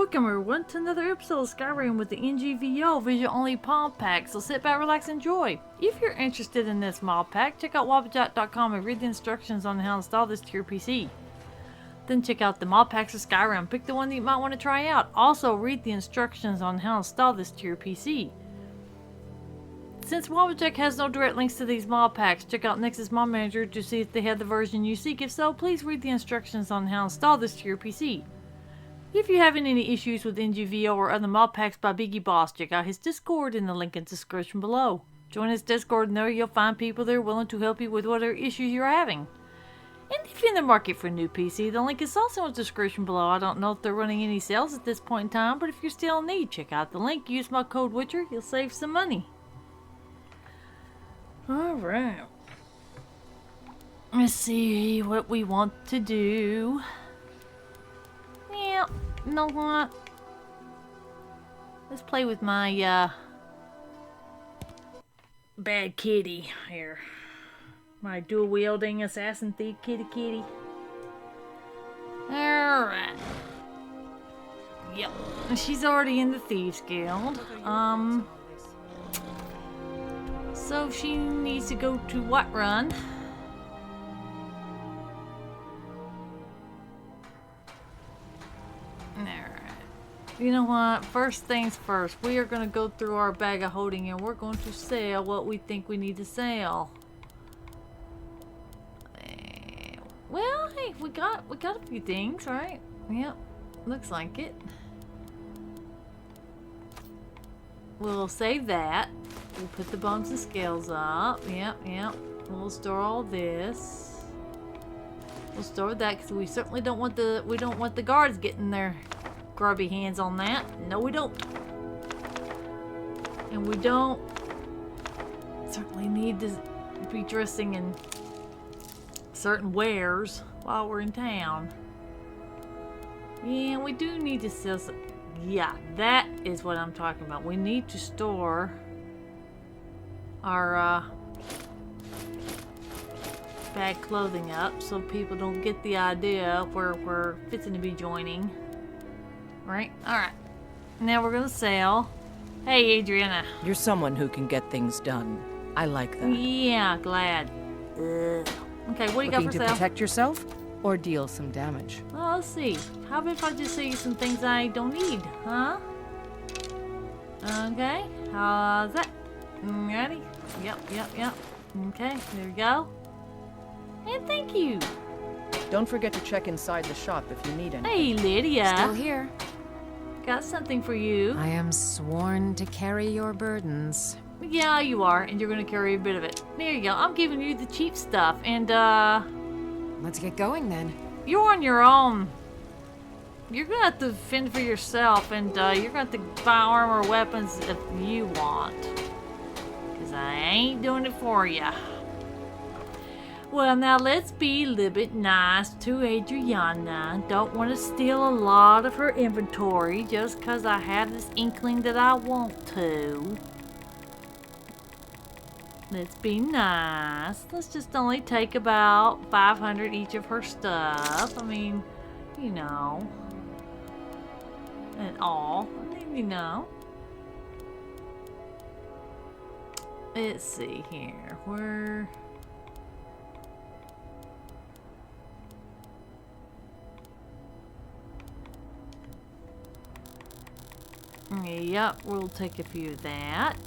Welcome everyone to another episode of Skyrim with the NGVO visual-only Modpack. So sit back, relax, enjoy. If you're interested in this Modpack, check out Wabbajack.com and read the instructions on how to install this to your PC. Then check out the Modpacks of Skyrim. Pick the one that you might want to try out. Also read the instructions on how to install this to your PC. Since Wabbajack has no direct links to these Modpacks, check out Nexus Mod Manager to see if they have the version you seek. If so, please read the instructions on how to install this to your PC. If you're having any issues with NGVO or other Modpacks by Biggie Boss, check out his Discord in the link in the description below. Join his Discord and there you'll find people there willing to help you with whatever issues you're having. And if you're in the market for a new PC, the link is also in the description below. I don't know if they're running any sales at this point in time, but if you're still in need, check out the link. Use my code Witcher, you'll save some money. Alright. Let's see what we want to do. Yeah, you know what? Let's play with my bad kitty here. My dual wielding assassin thief kitty. Alright. Yep. She's already in the Thieves Guild. So she needs to go to what run? You know what? First things first, we are going to go through our bag of holding and we're going to sell what we think we need to sell. Well, hey, we got a few things, right? Yep, looks like it. We'll save that. We'll put the bumps and scales up. Yep. We'll store all this. We'll store that because we certainly don't want the guards getting their grubby hands on that. No, we don't. And we don't certainly need to be dressing in certain wares while we're in town. Yeah, we do need to sell some. Yeah, that is what I'm talking about. We need to store our bad clothing up so people don't get the idea of where we're fixing to be joining. Right? Alright. Now we're gonna sell. Hey, Adriana. You're someone who can get things done. I like that. Yeah, glad. Okay, what do you got for Looking to sale? protect yourself or deal some damage? Well, let's see. How about if I just sell you some things I don't need, huh? Okay, how's that? Ready? Yep. Okay, there we go. And thank you. Don't forget to check inside the shop if you need anything. Hey, Lydia. Still here. Got something for you. I am sworn to carry your burdens. Yeah, you are, and you're gonna carry a bit of it. There you go. I'm giving you the cheap stuff, and Let's get going then. you're on your own. You're gonna have to fend for yourself, and you're gonna have to buy armor or weapons if you want. Cause I ain't doing it for ya. Well, now let's be a little bit nice to Adriana. Don't want to steal a lot of her inventory just because I have this inkling that I want to. Let's be nice. Let's just only take about 500 each of her stuff. I mean, you know. And all. I mean, you know. Let's see here. Where... Yep, we'll take a few of that.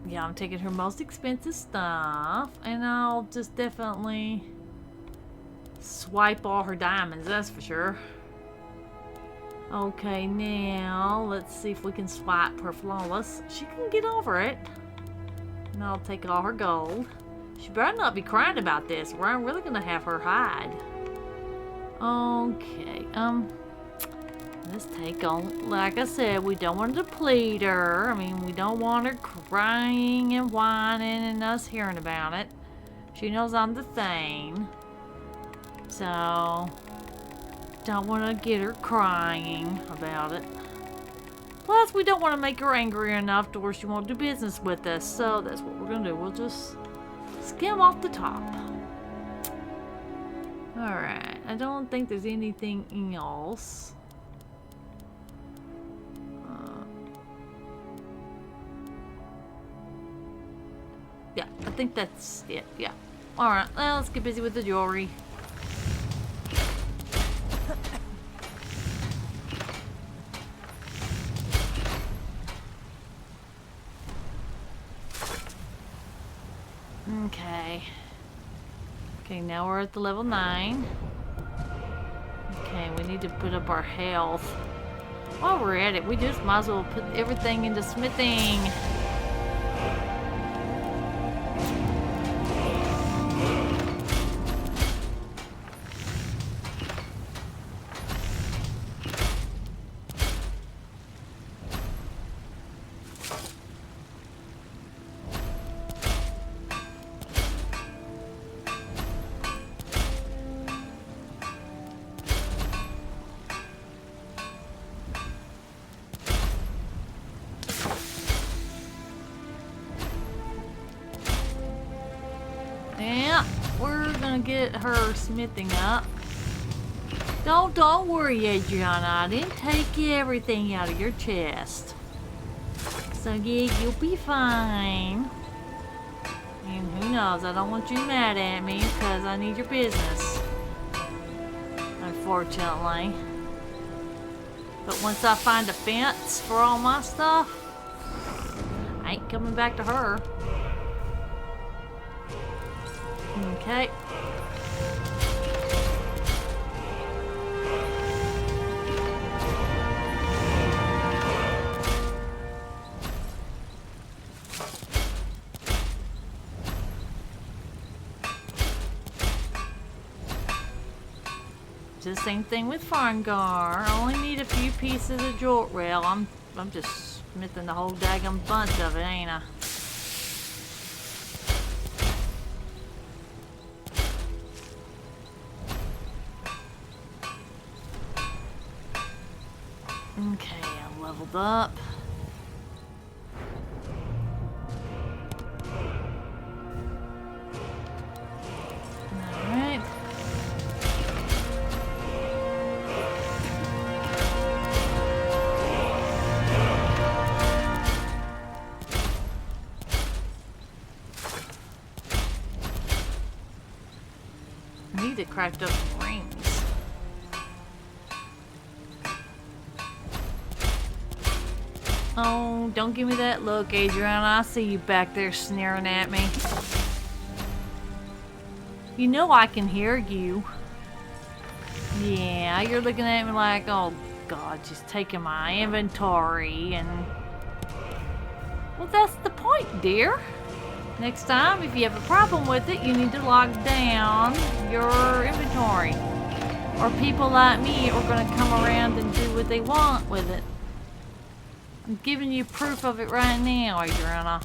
Yeah, I'm taking her most expensive stuff, and I'll just definitely swipe all her diamonds, that's for sure. Okay, now let's see if we can swipe her flawless. She can get over it. And I'll take all her gold. She better not be crying about this, or I'm really gonna have her hide. Okay, let's take on, like I said, we don't want to deplete her. I mean, we don't want her crying and whining and us hearing about it. She knows I'm the thing. So, don't want to get her crying about it. Plus, we don't want to make her angry enough to where she won't do business with us. So, that's what we're going to do. We'll just skim off the top. Alright, I don't think there's anything else. Yeah, I think that's it. Yeah. Alright, well, let's get busy with the jewelry. Okay. Okay, now we're at the level 9. Okay, we need to put up our health. While we're at it, we just might as well put everything into smithing. Yeah, we're gonna get her smithing up. Don't worry, Adriana. I didn't take everything out of your chest. So yeah, you'll be fine. And who knows, I don't want you mad at me because I need your business. Unfortunately. But once I find a fence for all my stuff, I ain't coming back to her. Okay. It's the same thing with Farngar. I only need a few pieces of jewelry. Well, I'm just smithing the whole daggum bunch of it, ain't I? Okay, I'm leveled up. Alright. I need to craft up some rings. Oh, don't give me that look, Adriana. I see you back there sneering at me. You know I can hear you. Yeah, you're looking at me like, oh God, she's taking my inventory and... Well, that's the point, dear. Next time, if you have a problem with it, you need to lock down your inventory. Or people like me are going to come around and do what they want with it. I'm giving you proof of it right now, Adriana.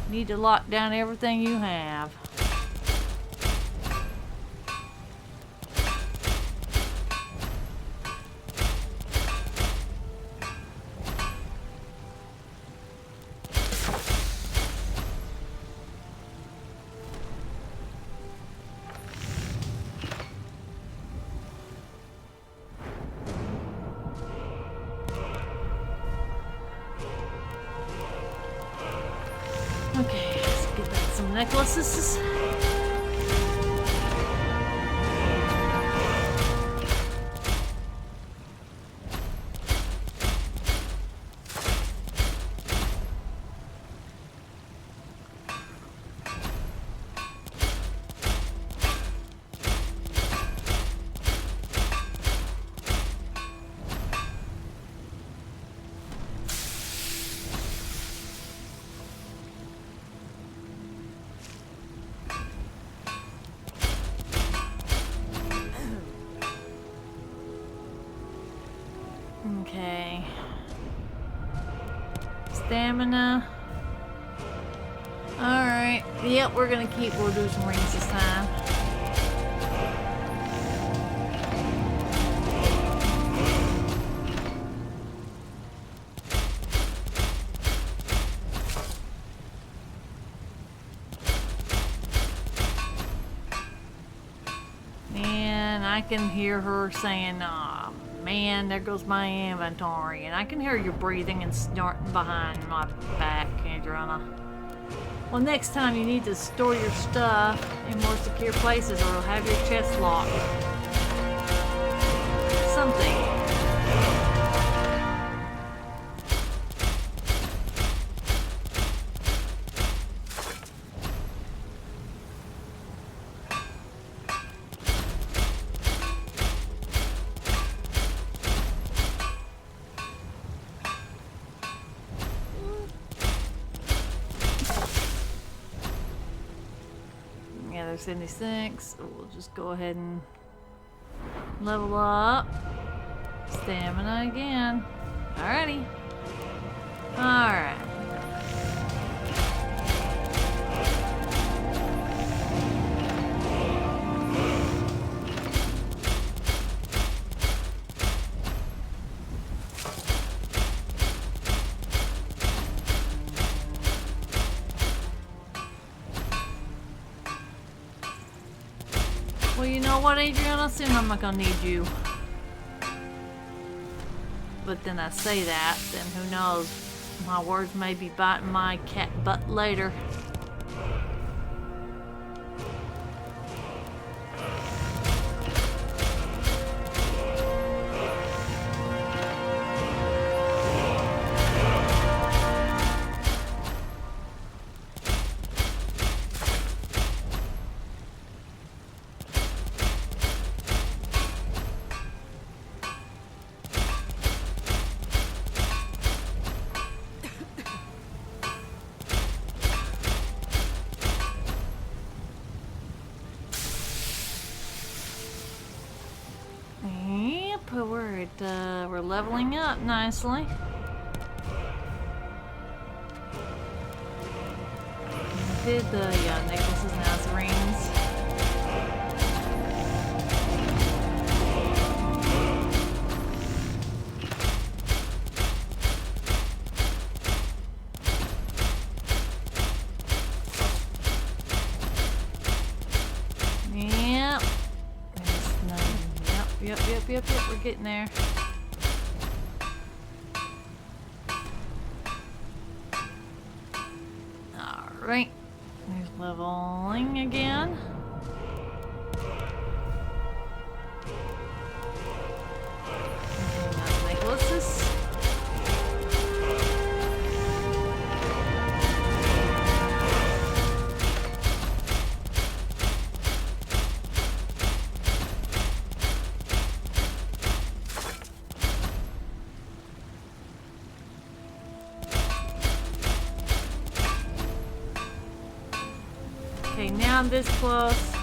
You need to lock down everything you have. Okay, let's get back some necklaces. Okay. Stamina. Alright. Yep, we're gonna keep. We'll do some rings this time. Yeah. I can hear her saying, "Aw, man, there goes my inventory." And I can hear you breathing and snorting behind my back, Adriana. Well, next time you need to store your stuff in more secure places, or you'll have your chest locked. Something. Yeah, there's 76. So we'll just go ahead and level up. Stamina again. Alrighty. Alright. Well, you know what, Adriana? Soon I'm not gonna need you. But then I say that, then who knows? My words may be biting my cat butt later. We're leveling up nicely. Did the necklaces and Nazarenes. Yep, we're getting there. Alright, there's leveling again. Necklaces. Okay, now I'm this close.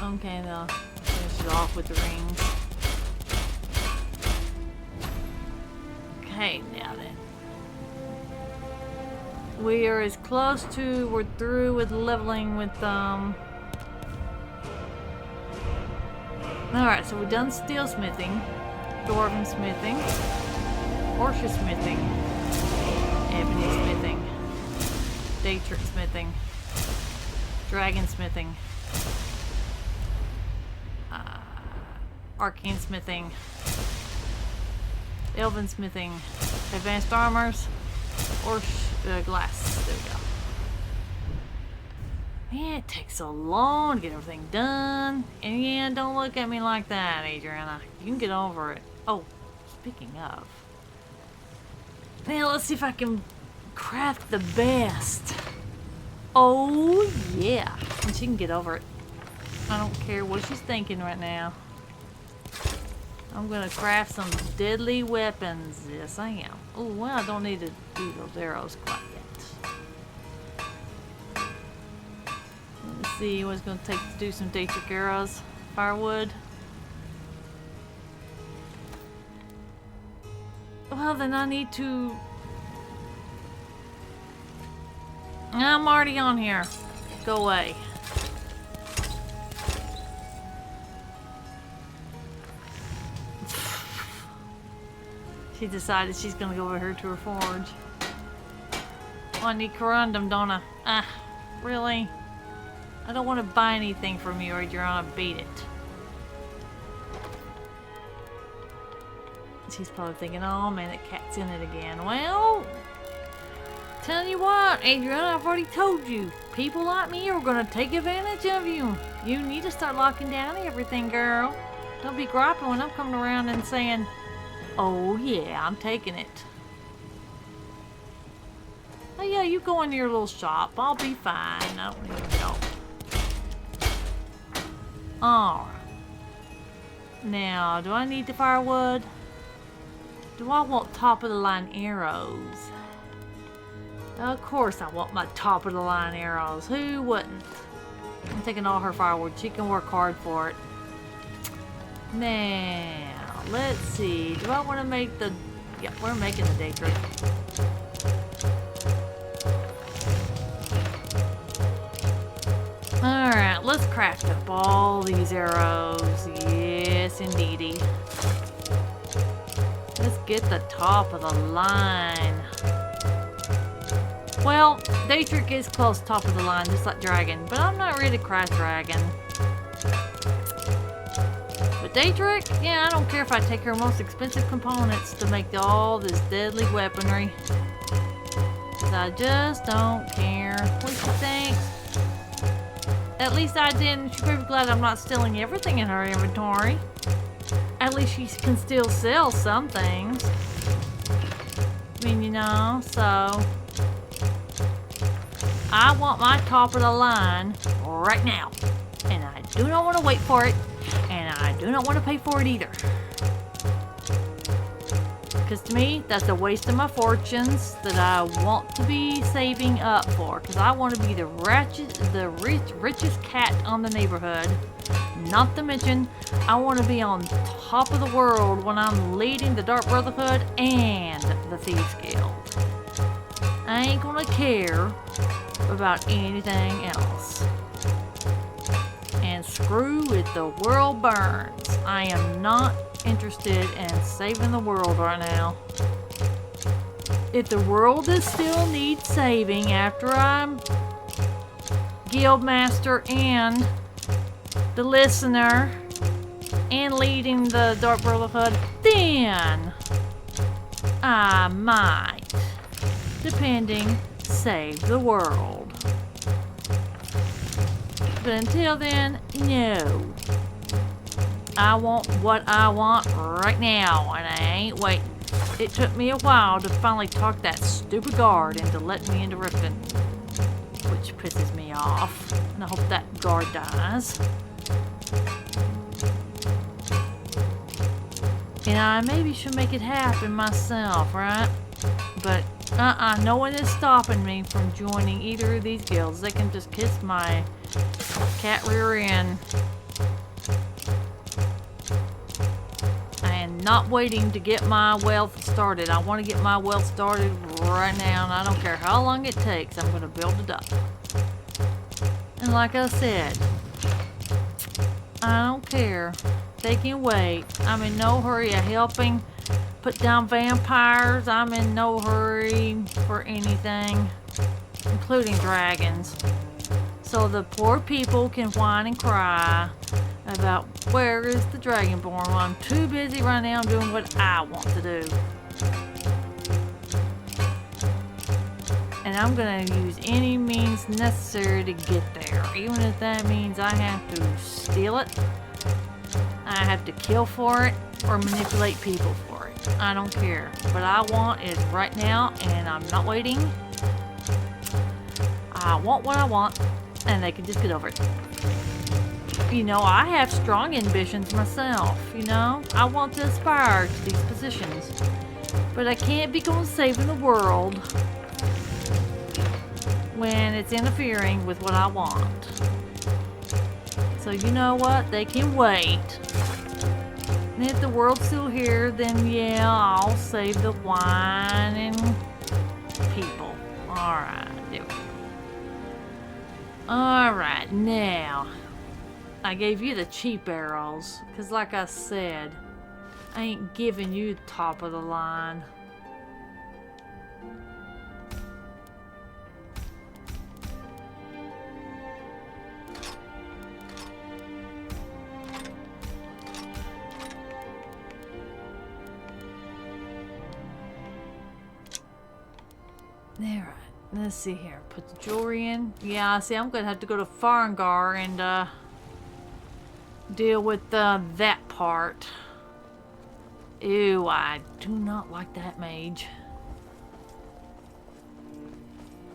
Okay, they'll finish it off with the rings. Okay, now then. We are as close to, we're through with leveling with, Alright, so we've done steel smithing, dwarven smithing, Porsche smithing, ebony smithing, Datrix smithing, dragon smithing, arcane smithing, elven smithing, advanced armors, or glass. There we go. Man, it takes so long to get everything done. And yeah, don't look at me like that, Adriana. You can get over it. Oh, speaking of. Now let's see if I can craft the best. Oh, yeah. And she can get over it. I don't care what she's thinking right now. I'm gonna craft some deadly weapons. Yes, I am. Oh, well, I don't need to do those arrows quite yet. Let's see what it's gonna take to do some Datrix arrows. Firewood. Well, then I need to... I'm already on here. Go away. She decided she's gonna go over here to her forge. Oh, I need corundum, don't I? Ah, really? I don't want to buy anything from you or you're on a beat it. she's probably thinking, oh man, that cat's in it again. Well, tell you what, Adriana, I've already told you. People like me are gonna take advantage of you. You need to start locking down everything, girl. Don't be griping when I'm coming around and saying, oh yeah, I'm taking it. Oh yeah, you go into your little shop. I'll be fine. I don't need to go. Alright. Now, do I need the firewood? Do I want top of the line arrows? Of course I want my top of the line arrows. Who wouldn't? I'm taking all her firewood. She can work hard for it. Now, let's see. Do I want to make the... Yeah, we're making the Daedric. Alright, let's craft up all these arrows. Yes, indeedy. Let's get the top of the line. Well, Daedric is close top of the line, just like Dragon, but I'm not ready to craft Dragon. But Daedric, yeah, I don't care if I take her most expensive components to make all this deadly weaponry. 'Cause I just don't care what she thinks. At least I didn't. She's pretty glad I'm not stealing everything in her inventory. At least she can still sell some things. I mean, you know, so... I want my top of the line right now. And I do not want to wait for it. And I do not want to pay for it either. Because to me, that's a waste of my fortunes that I want to be saving up for. Because I want to be the richest cat on the neighborhood. Not to mention, I want to be on top of the world when I'm leading the Dark Brotherhood and the Thieves Guild. I ain't gonna care about anything else. And screw it, the world burns. I am not interested in saving the world right now. If the world still needs saving after I'm Guildmaster and the listener and leading the Dark Brotherhood, then I might, depending, save the world. But until then, no. I want what I want right now, and I ain't waiting. It took me a while to finally talk that stupid guard into letting me into Riften, which pisses me off, and I hope that guard dies. And I maybe should make it happen myself, right? But no one is stopping me from joining either of these guilds. They can just kiss my cat rear end. I am not waiting to get my wealth started. I want to get my wealth started right now, and I don't care how long it takes. I'm going to build it up. And like I said, I don't care. They can wait. I'm in no hurry of helping put down vampires. I'm in no hurry for anything, including dragons. So the poor people can whine and cry about where is the Dragonborn. Well, I'm too busy right now doing what I want to do. And I'm going to use any means necessary to get there. Even if that means I have to steal it, I have to kill for it, or manipulate people for it. I don't care. What I want is right now, and I'm not waiting. I want what I want, and they can just get over it. You know, I have strong ambitions myself, you know? I want to aspire to these positions. But I can't be going saving the world when it's interfering with what I want. So you know what? They can wait. And if the world's still here, then yeah, I'll save the whining people. Alright, there we go. Alright, now, I gave you the cheap arrows, because like I said, I ain't giving you top of the line. Alright, let's see here. Put the jewelry in. Yeah, see, I'm gonna have to go to Farengar and deal with that part. Ew, I do not like that mage.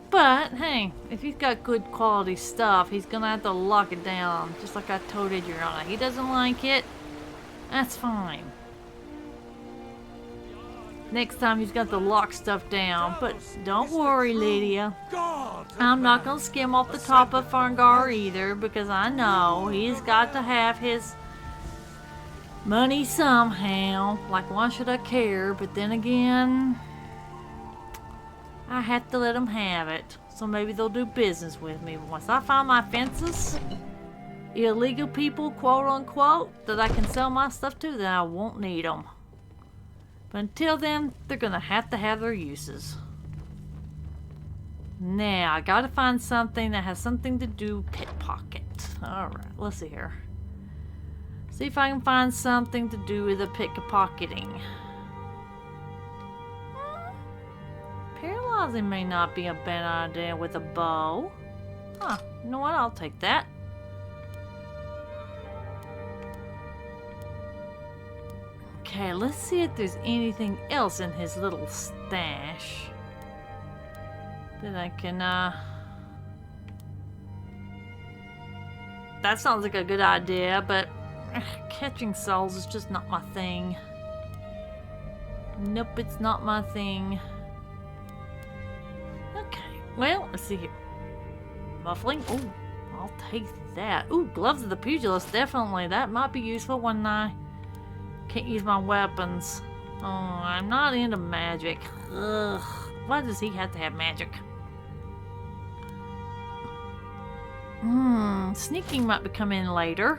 But, hey, if he's got good quality stuff, he's gonna have to lock it down. Just like I told Adriana. He doesn't like it. That's fine. Next time he's got to lock stuff down. But don't worry, Lydia. I'm not gonna skim off the top of Farengar either, because I know he's got to have his money somehow. Like, why should I care? But then again, I have to let them have it. So maybe they'll do business with me. Once I find my fences, illegal people, quote unquote, that I can sell my stuff to, then I won't need them. But until then, they're gonna have to have their uses. Now, I gotta find something that has something to do pickpocket. Alright, let's see here. See if I can find something to do with the pickpocketing. Paralyzing may not be a bad idea with a bow. Huh, you know what? I'll take that. Okay, let's see if there's anything else in his little stash that I can, that sounds like a good idea, but catching souls is just not my thing. Nope, it's not my thing. Okay, well, let's see here. Muffling. Ooh, I'll take that. Ooh, gloves of the pugilist, definitely. That might be useful when I can't use my weapons. Oh, I'm not into magic. Ugh. Why does he have to have magic? Sneaking might be coming in later.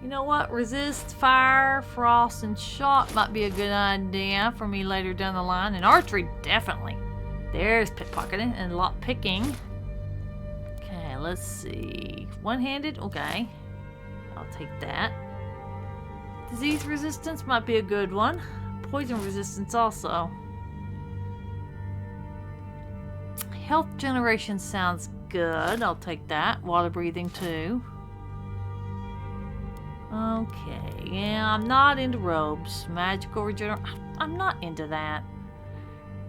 You know what? Resist, fire, frost, and shot might be a good idea for me later down the line. And archery, definitely. There's pickpocketing and lock picking. Okay, let's see. One-handed? Okay. I'll take that. Disease resistance might be a good one. Poison resistance also. Health generation sounds good. I'll take that. Water breathing too. Okay, yeah, I'm not into robes. Magical regeneration. I'm not into that.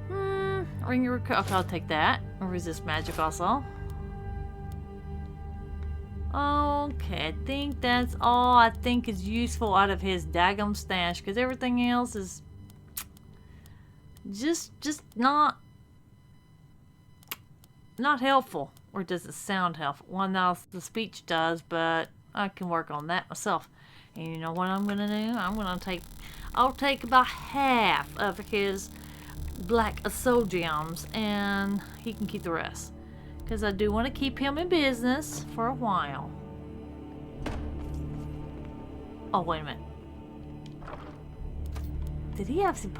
Ring your okay, I'll take that. Resist magic also. Okay, I think that's all I think is useful out of his daggum stash, because everything else is just not helpful. Or does it sound helpful? Well, now the speech does, but I can work on that myself. And you know what I'm gonna do? I'll take about half of his black soul gems, and he can keep the rest. Because I do want to keep him in business for a while. Oh, wait a minute. Did he have some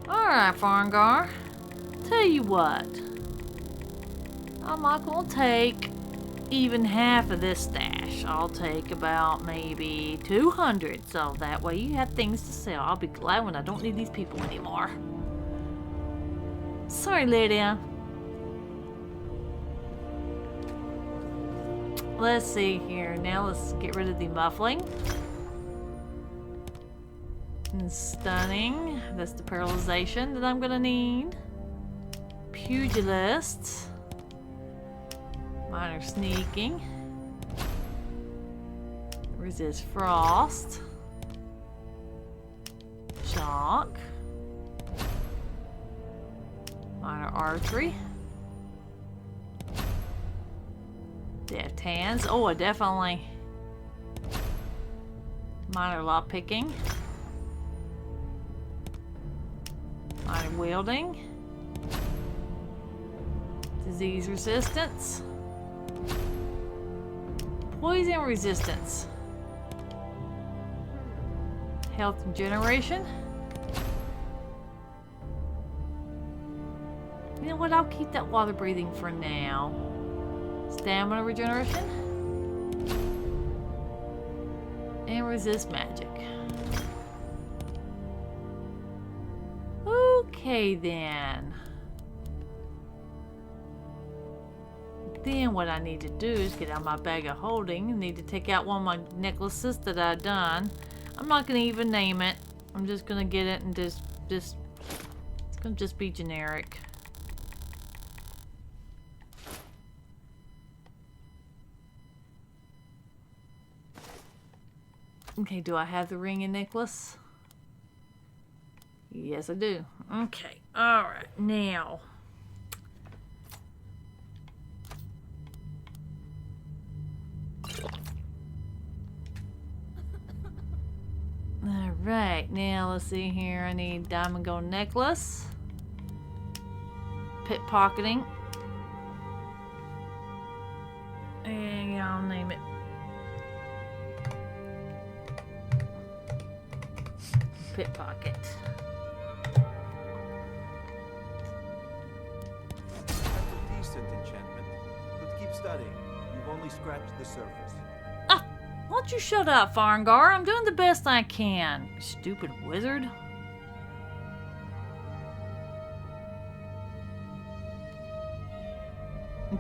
Alright, Farengar. Tell you what. I'm not going to take even half of this stash. I'll take about maybe 200. So that way you have things to sell. I'll be glad when I don't need these people anymore. Sorry, Lydia. Let's see here. Now let's get rid of the muffling. And stunning. That's the paralyzation that I'm gonna need. Pugilist. Minor sneaking. Resist frost. Shock. Minor archery. Deft hands. Oh, I definitely. Minor lock picking. Minor wielding. Disease resistance. Poison resistance. Health generation. You know what? I'll keep that water breathing for now. Stamina regeneration. And resist magic. Okay then. Then what I need to do is get out my bag of holding. I need to take out one of my necklaces that I done. I'm not gonna even name it. I'm just gonna get it and just it's gonna just be generic. Okay, do I have the ring and necklace? Yes, I do. Okay, alright, now. Alright, now let's see here. I need diamond gold necklace. Pit pocketing. And I'll name it. Pit pocket. That's a decent enchantment, but keep studying. You've only scratched the surface. Ah! Why don't you shut up, Farengar? I'm doing the best I can. Stupid wizard.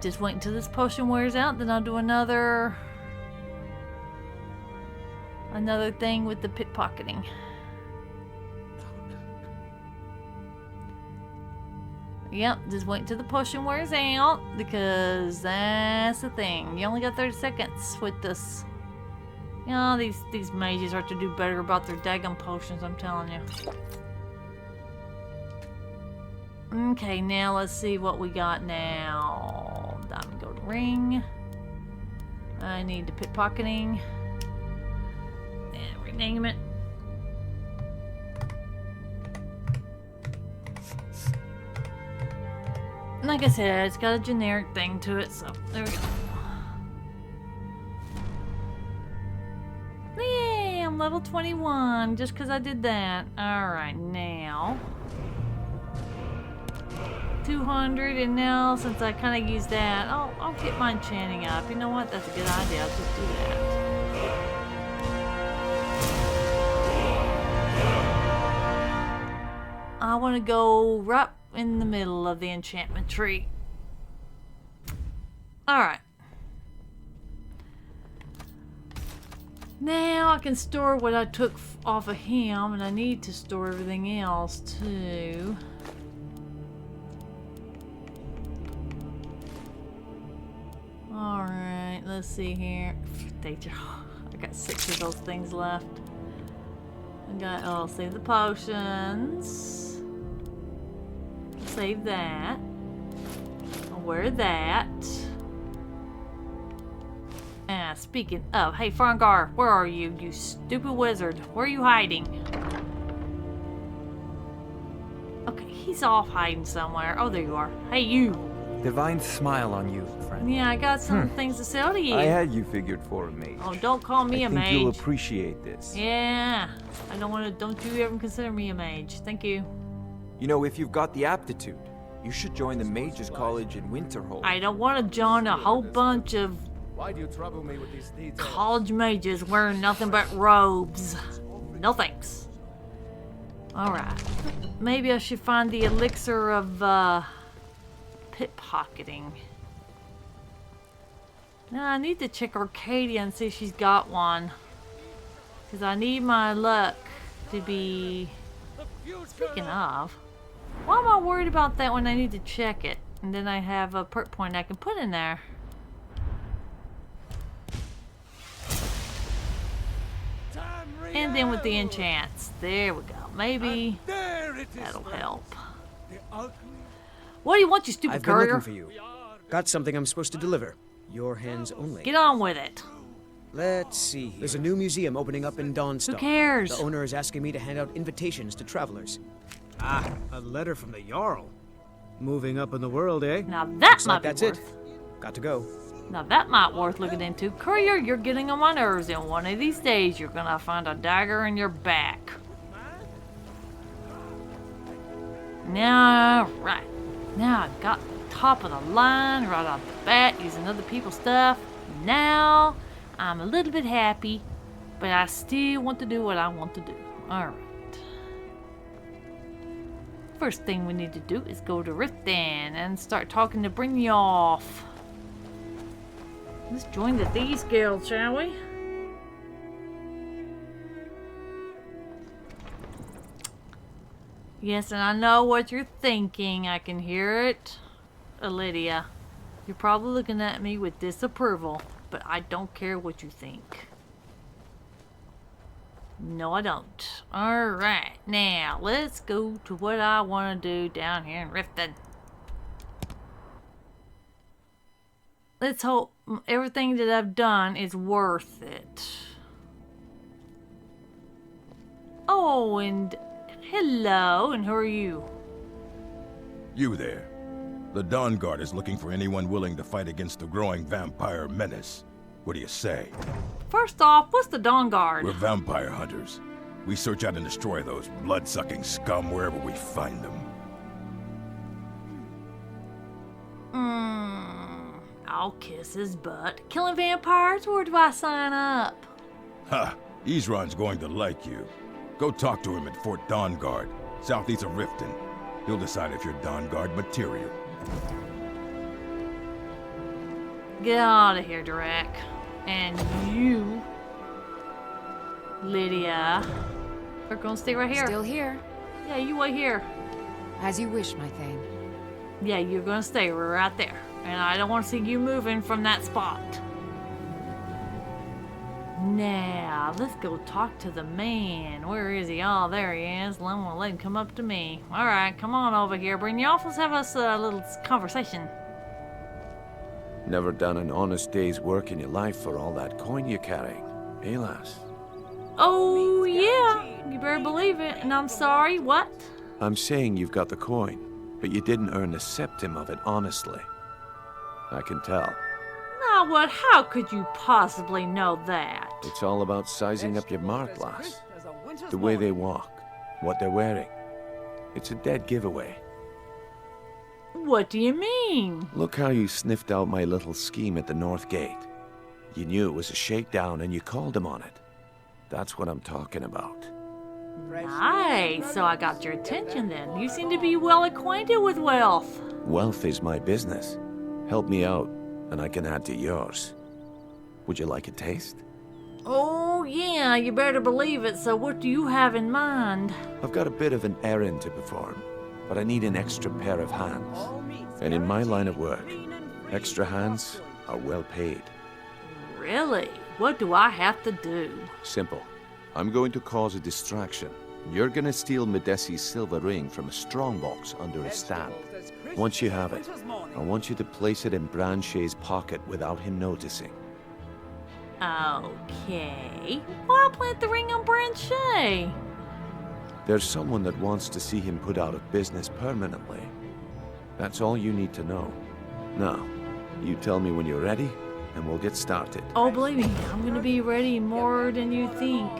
Just wait until this potion wears out, then I'll do another thing with the pickpocketing. Yep, just wait until the potion wears out, because that's the thing. You only got 30 seconds with this. You know, these mages are to do better about their daggum potions, I'm telling you. Okay, now let's see what we got now. Diamond gold ring. I need the pickpocketing. And rename it. Like I said, it's got a generic thing to it, so there we go. Yay, I'm level 21 just because I did that. Alright, now 200, and now since I kind of used that, I'll get my enchanting up. You know what? That's a good idea. I'll just do that. I want to go right in the middle of the enchantment tree. Alright. Now I can store what I took off of him, and I need to store everything else too. Alright, let's see here. I got 6 of those things left. I'll save the potions. Save that. I'll wear that. Speaking of, hey Farengar, where are you, you stupid wizard? Where are you hiding? Okay, he's off hiding somewhere. Oh, there you are. Hey, you. Divine smile on you, friend. Yeah, I got some things to sell to you. I had you figured for a mage. Oh, don't call me a mage. I think you'll appreciate this. Yeah, I don't want to. Don't you ever consider me a mage? Thank you. You know, if you've got the aptitude, you should join the Mages College in Winterhold. I don't want to join a whole bunch of Why do you trouble me with these details? college mages wearing nothing but robes. No thanks. Alright. Maybe I should find the elixir of pickpocketing. Now I need to check Arcadia and see if she's got one. Because I need my luck to be... Speaking of, why am I worried about that when I need to check it? And then I have a perk point I can put in there. And then with the enchants. There we go. Maybe that'll help. What do you want, you stupid I've been courier? looking for you. Got something I'm supposed to deliver. Your hands only. Get on with it. Let's see here. There's a new museum opening up in Dawnstar. Who cares? The owner is asking me to hand out invitations to travelers. Ah, a letter from the Jarl. Moving up in the world, eh? Now that Looks might like be that's worth. it. Got to go. Now that might worth looking into. Courier, you're getting on my nerves, and one of these days you're gonna find a dagger in your back. Now, right. Now I got the top of the line right off the bat using other people's stuff. Now I'm a little bit happy, but I still want to do what I want to do. Alright. first thing we need to do is go to Riften and start talking to Brynjolf. Let's join the Thieves Guild, shall we? Yes, and I know what you're thinking. I can hear it. Lydia, you're probably looking at me with disapproval, but I don't care what you think. No, I don't. Alright, now let's go to what I want to do down here in Riften. Let's hope everything that I've done is worth it. Oh, and hello, and who are you? You there. The Dawn Guard is looking for anyone willing to fight against the growing vampire menace. What do you say? First off, what's the Dawn Guard? We're vampire hunters. We search out and destroy those blood-sucking scum wherever we find them. I'll kiss his butt. Killing vampires? Where do I sign up? Ha! Isran's going to like you. Go talk to him at Fort Dawn Guard, southeast of Riften. He'll decide if you're Dawn Guard material. Get out of here, Direk. And you, Lydia, are gonna stay right here. Still here. Yeah, you wait here. As you wish, my Thane. Yeah, you're gonna stay right there. And I don't want to see you moving from that spot. Now, let's go talk to the man. Where is he? Oh, there he is. I'm gonna let him come up to me. Alright, come on over here. Brynjolf, let's have us a little conversation. Never done an honest day's work in your life for all that coin you're carrying, eh, lass? Oh, yeah. You better believe it. And I'm sorry, what? I'm saying you've got the coin, but you didn't earn a septim of it honestly. I can tell. Now, what? How could you possibly know that? It's all about sizing up your mark, lass. The way they walk, what they're wearing. It's a dead giveaway. What do you mean? Look how you sniffed out my little scheme at the North Gate. You knew it was a shakedown and you called him on it. That's what I'm talking about. Nice. So I got your attention then. You seem to be well acquainted with wealth. Wealth is my business. Help me out, and I can add to yours. Would you like a taste? Oh, yeah. You better believe it. So what do you have in mind? I've got a bit of an errand to perform, but I need an extra pair of hands. And in my line of work, extra hands are well paid. Really? What do I have to do? Simple. I'm going to cause a distraction. You're gonna steal Medesi's silver ring from a strongbox under a stand. Once you have it, I want you to place it in Branche's pocket without him noticing. Okay. Why plant the ring on Branche? There's someone that wants to see him put out of business permanently. That's all you need to know. Now, you tell me when you're ready, and we'll get started. Oh, believe me, I'm gonna be ready more than you think.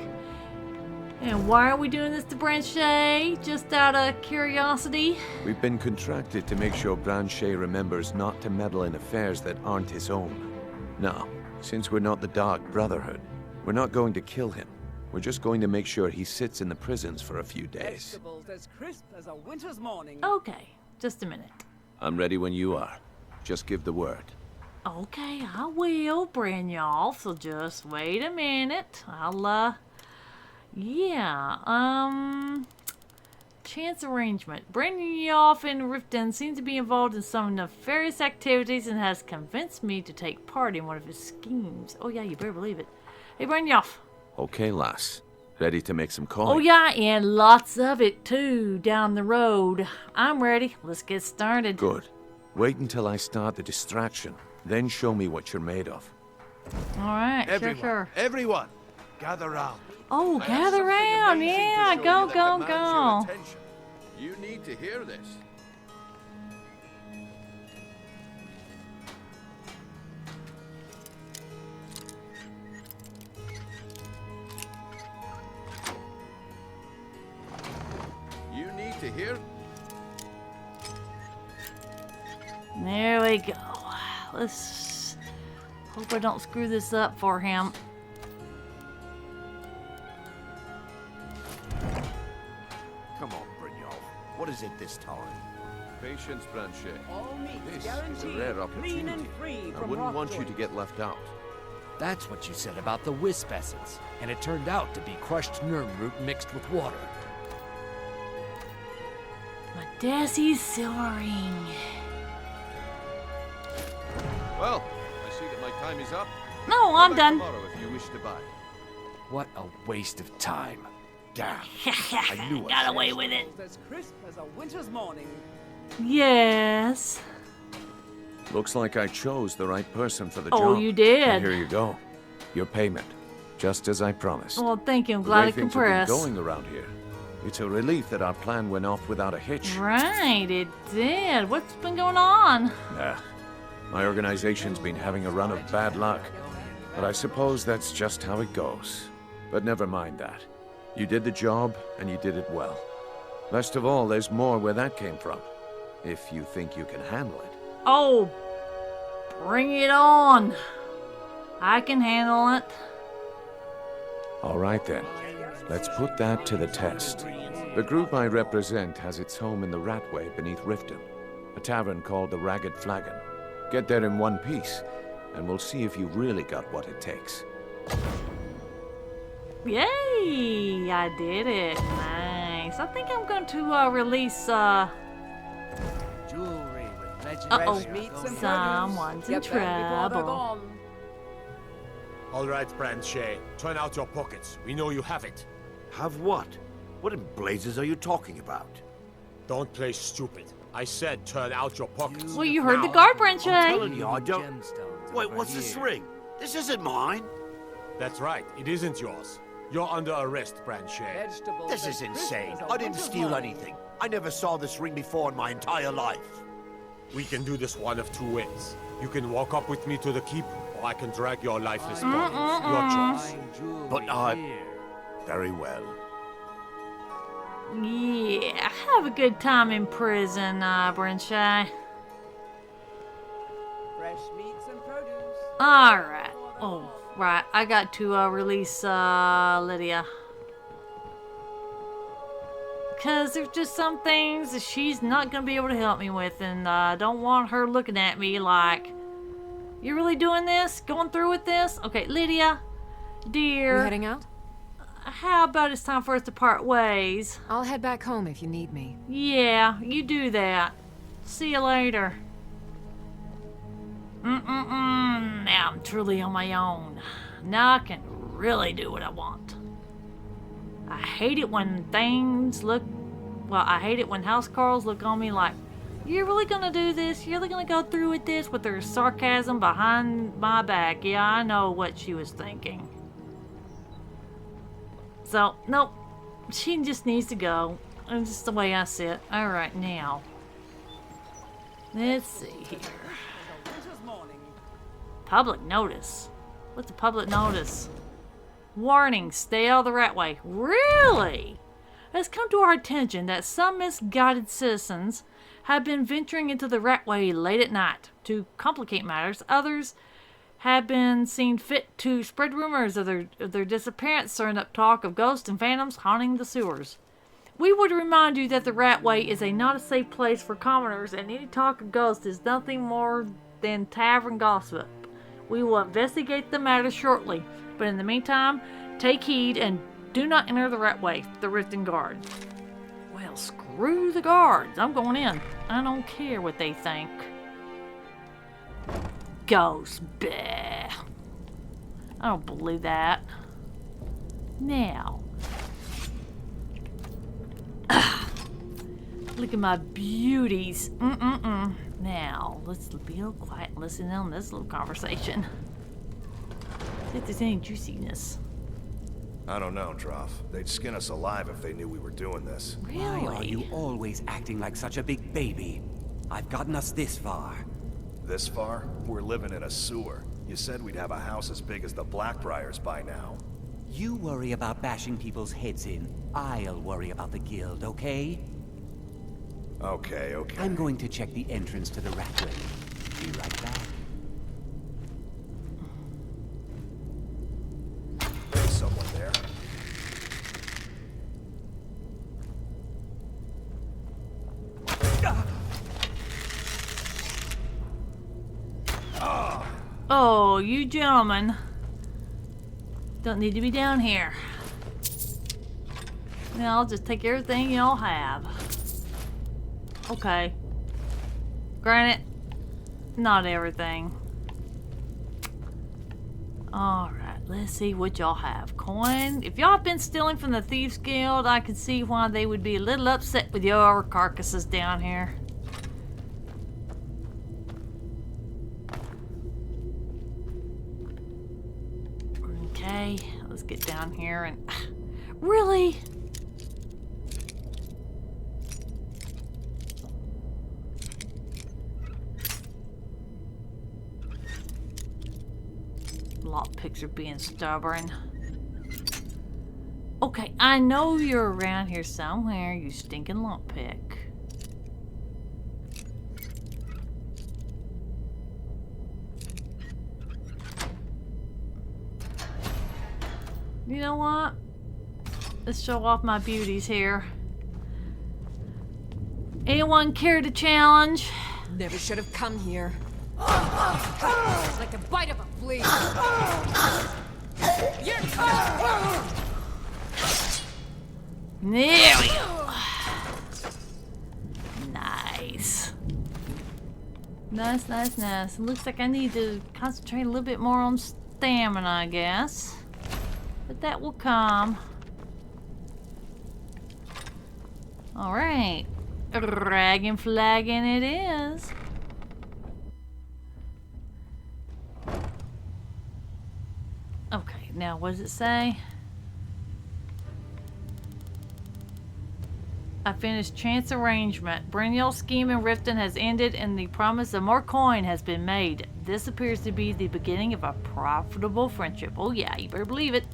And why are we doing this to Branche? Just out of curiosity? We've been contracted to make sure Branche remembers not to meddle in affairs that aren't his own. Now, since we're not the Dark Brotherhood, we're not going to kill him. We're just going to make sure he sits in the prisons for a few days. As crisp as a winter's morning. Okay, just a minute. I'm ready when you are. Just give the word. Okay, I will, Brynjolf, so just wait a minute. Chance arrangement. Brynjolf and Riften seem to be involved in some nefarious activities and has convinced me to take part in one of his schemes. Oh yeah, you better believe it. Hey, Brynjolf. Okay, lass. Ready to make some coin? Oh yeah, and lots of it too, down the road. I'm ready. Let's get started. Good. Wait until I start the distraction. Then show me what you're made of. Alright, sure. Everyone, gather round. Oh, gather round. Yeah, go. You need to hear this. You need to hear. There we go. Let's hope I don't screw this up for him. Come on, Brynjolf. What is it this time? Patience, Blanchet. All meat This is a guaranteed rare clean opportunity. and free I from wouldn't rock want you to joints. get left out. That's what you said about the wisp essence, and it turned out to be crushed nerve root mixed with water. My Desi's silver ring. Well, I see that my time is up. No, I'm Come back done. tomorrow if you wish to buy. What a waste of time. Damn. I knew Got it. away with it. As crisp as a winter's morning. Yes. Looks like I chose the right person for the Oh, job. you did. And here you go. Your payment. Just as I promised. Well, thank you. I'm The glad way I things can have been press. going around here. It's a relief that our plan went off without a hitch. Right, it did. What's been going on? Nah. My organization's been having a run of bad luck. But I suppose that's just how it goes. But never mind that. You did the job, and you did it well. Best of all, there's more where that came from. If you think you can handle it. Oh, bring it on. I can handle it. All right then. Let's put that to the test. The group I represent has its home in the Ratway beneath Riften, a tavern called the Ragged Flagon. Get there in one piece, and we'll see if you've really got what it takes. Yay! I did it. Nice. I think I'm going to release, Jewelry with legendary Uh-oh. meats and Someone's in produce. Get them before they're trouble. gone. All right, Branchet. Turn out your pockets. We know you have it. Have what? What in blazes are you talking about? Don't play stupid. I said turn out your pockets. Well, you heard the Now. guard, I'm Branchet. telling you, I don't... Gemstones Wait, over what's this here. ring? This isn't mine. That's right. It isn't yours. You're under arrest, Branchet. Vegetables This as is crisp insane. as a I didn't winter's steal morning. anything. I never saw this ring before in my entire life. We can do this one of two ways. You can walk up with me to the keep, or I can drag your lifeless body. Your choice. Fine jewelry But I- here. Very well. Yeah, have a good time in prison, Branchet. Fresh meats and produce. Alright. Oh, right. I got to release Lydia. Because there's just some things that she's not going to be able to help me with. And I don't want her looking at me like, you really doing this? Going through with this? Okay, Lydia, You dear, heading out? how about it's time for us to part ways? I'll head back home if you need me. Yeah, you do that. See you later. Now I'm truly on my own. Now I can really do what I want. I hate it when things look... Well, I hate it when housecarls look on me like, you're really gonna do this? You're really gonna go through with this? With their sarcasm behind my back. Yeah, I know what she was thinking. So, nope. She just needs to go. It's just the way I sit. Alright, now. Let's see here. Winter's morning. Public notice. What's a public notice? Warning, stay out of the Ratway. Really? It has come to our attention that some misguided citizens have been venturing into the Ratway late at night. To complicate matters, others have been seen fit to spread rumors of their disappearance, stirring up talk of ghosts and phantoms haunting the sewers. We would remind you that the Ratway is not a safe place for commoners, and any talk of ghosts is nothing more than tavern gossip. We will investigate the matter shortly, but in the meantime, take heed and do not enter the Ratway, the Riften Guard. Well, screw the guards. I'm going in. I don't care what they think. Ghosts, bleh. I don't believe that. Now, look at my beauties. Now, let's be real quiet and listen in on this little conversation. See if there's any juiciness. I don't know, Droff. They'd skin us alive if they knew we were doing this. Really? Why are you always acting like such a big baby? I've gotten us this far. This far? We're living in a sewer. You said we'd have a house as big as the Blackbriars by now. You worry about bashing people's heads in. I'll worry about the guild, okay? Okay, okay. I'm going to check the entrance to the Ratway. Be right back. There's someone there. Oh, you gentlemen don't need to be down here. Now I'll just take everything y'all have. Okay. Granted, not everything. Alright, let's see what y'all have. Coin. If y'all have been stealing from the Thieves Guild, I can see why they would be a little upset with your carcasses down here. Okay, let's get down here and... Really? Lockpicks are being stubborn. Okay, I know you're around here somewhere, you stinking lockpick. You know what? Let's show off my beauties here. Anyone care to challenge? Never should have come here. It's like the bite of a flea. You're There we go. Nice. Nice, nice, nice. It looks like I need to concentrate a little bit more on stamina, I guess. But that will come. Alright. Dragon flagging it is. Okay, now what does it say? I finished chance arrangement. Brynjolf's scheme in Riften has ended and the promise of more coin has been made. This appears to be the beginning of a profitable friendship. Oh yeah, you better believe it.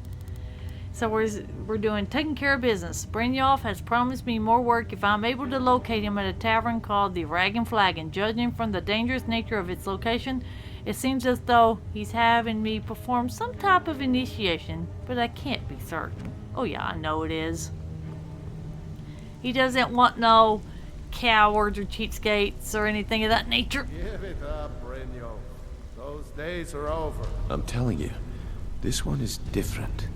So we're doing taking care of business. Brynjolf has promised me more work if I'm able to locate him at a tavern called the Dragon Flagon. Judging from the dangerous nature of its location, it seems as though he's having me perform some type of initiation, but I can't be certain. Oh yeah, I know it is. He doesn't want no cowards or cheapskates or anything of that nature. Give it up, Brynjolf. Those days are over. I'm telling you, this one is different.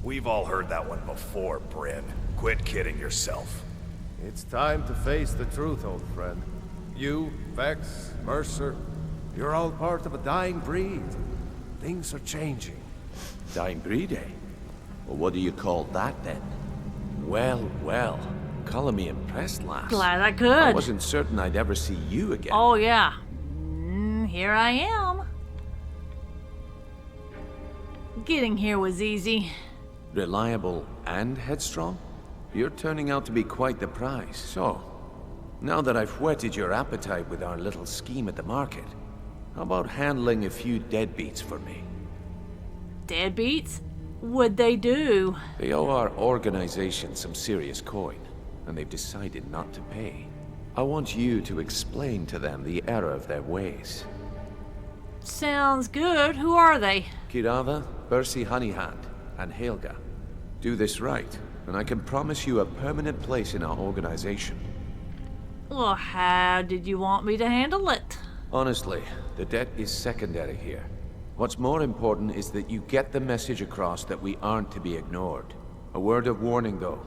We've all heard that one before, Bryn. Quit kidding yourself. It's time to face the truth, old friend. You, Vex, Mercer, you're all part of a dying breed. Things are changing. Dying breed, eh? Well, what do you call that, then? Well, well. Calling me impressed, lass. Glad I could. I wasn't certain I'd ever see you again. Oh, yeah. Here I am. Getting here was easy. Reliable and headstrong? You're turning out to be quite the prize. So, now that I've whetted your appetite with our little scheme at the market, how about handling a few deadbeats for me? Deadbeats? What'd they do? They owe our organization some serious coin, and they've decided not to pay. I want you to explain to them the error of their ways. Sounds good. Who are they? Kirava, Bercy Honeyhand, and Helga. Do this right, and I can promise you a permanent place in our organization. Well, how did you want me to handle it? Honestly, the debt is secondary here. What's more important is that you get the message across that we aren't to be ignored. A word of warning, though.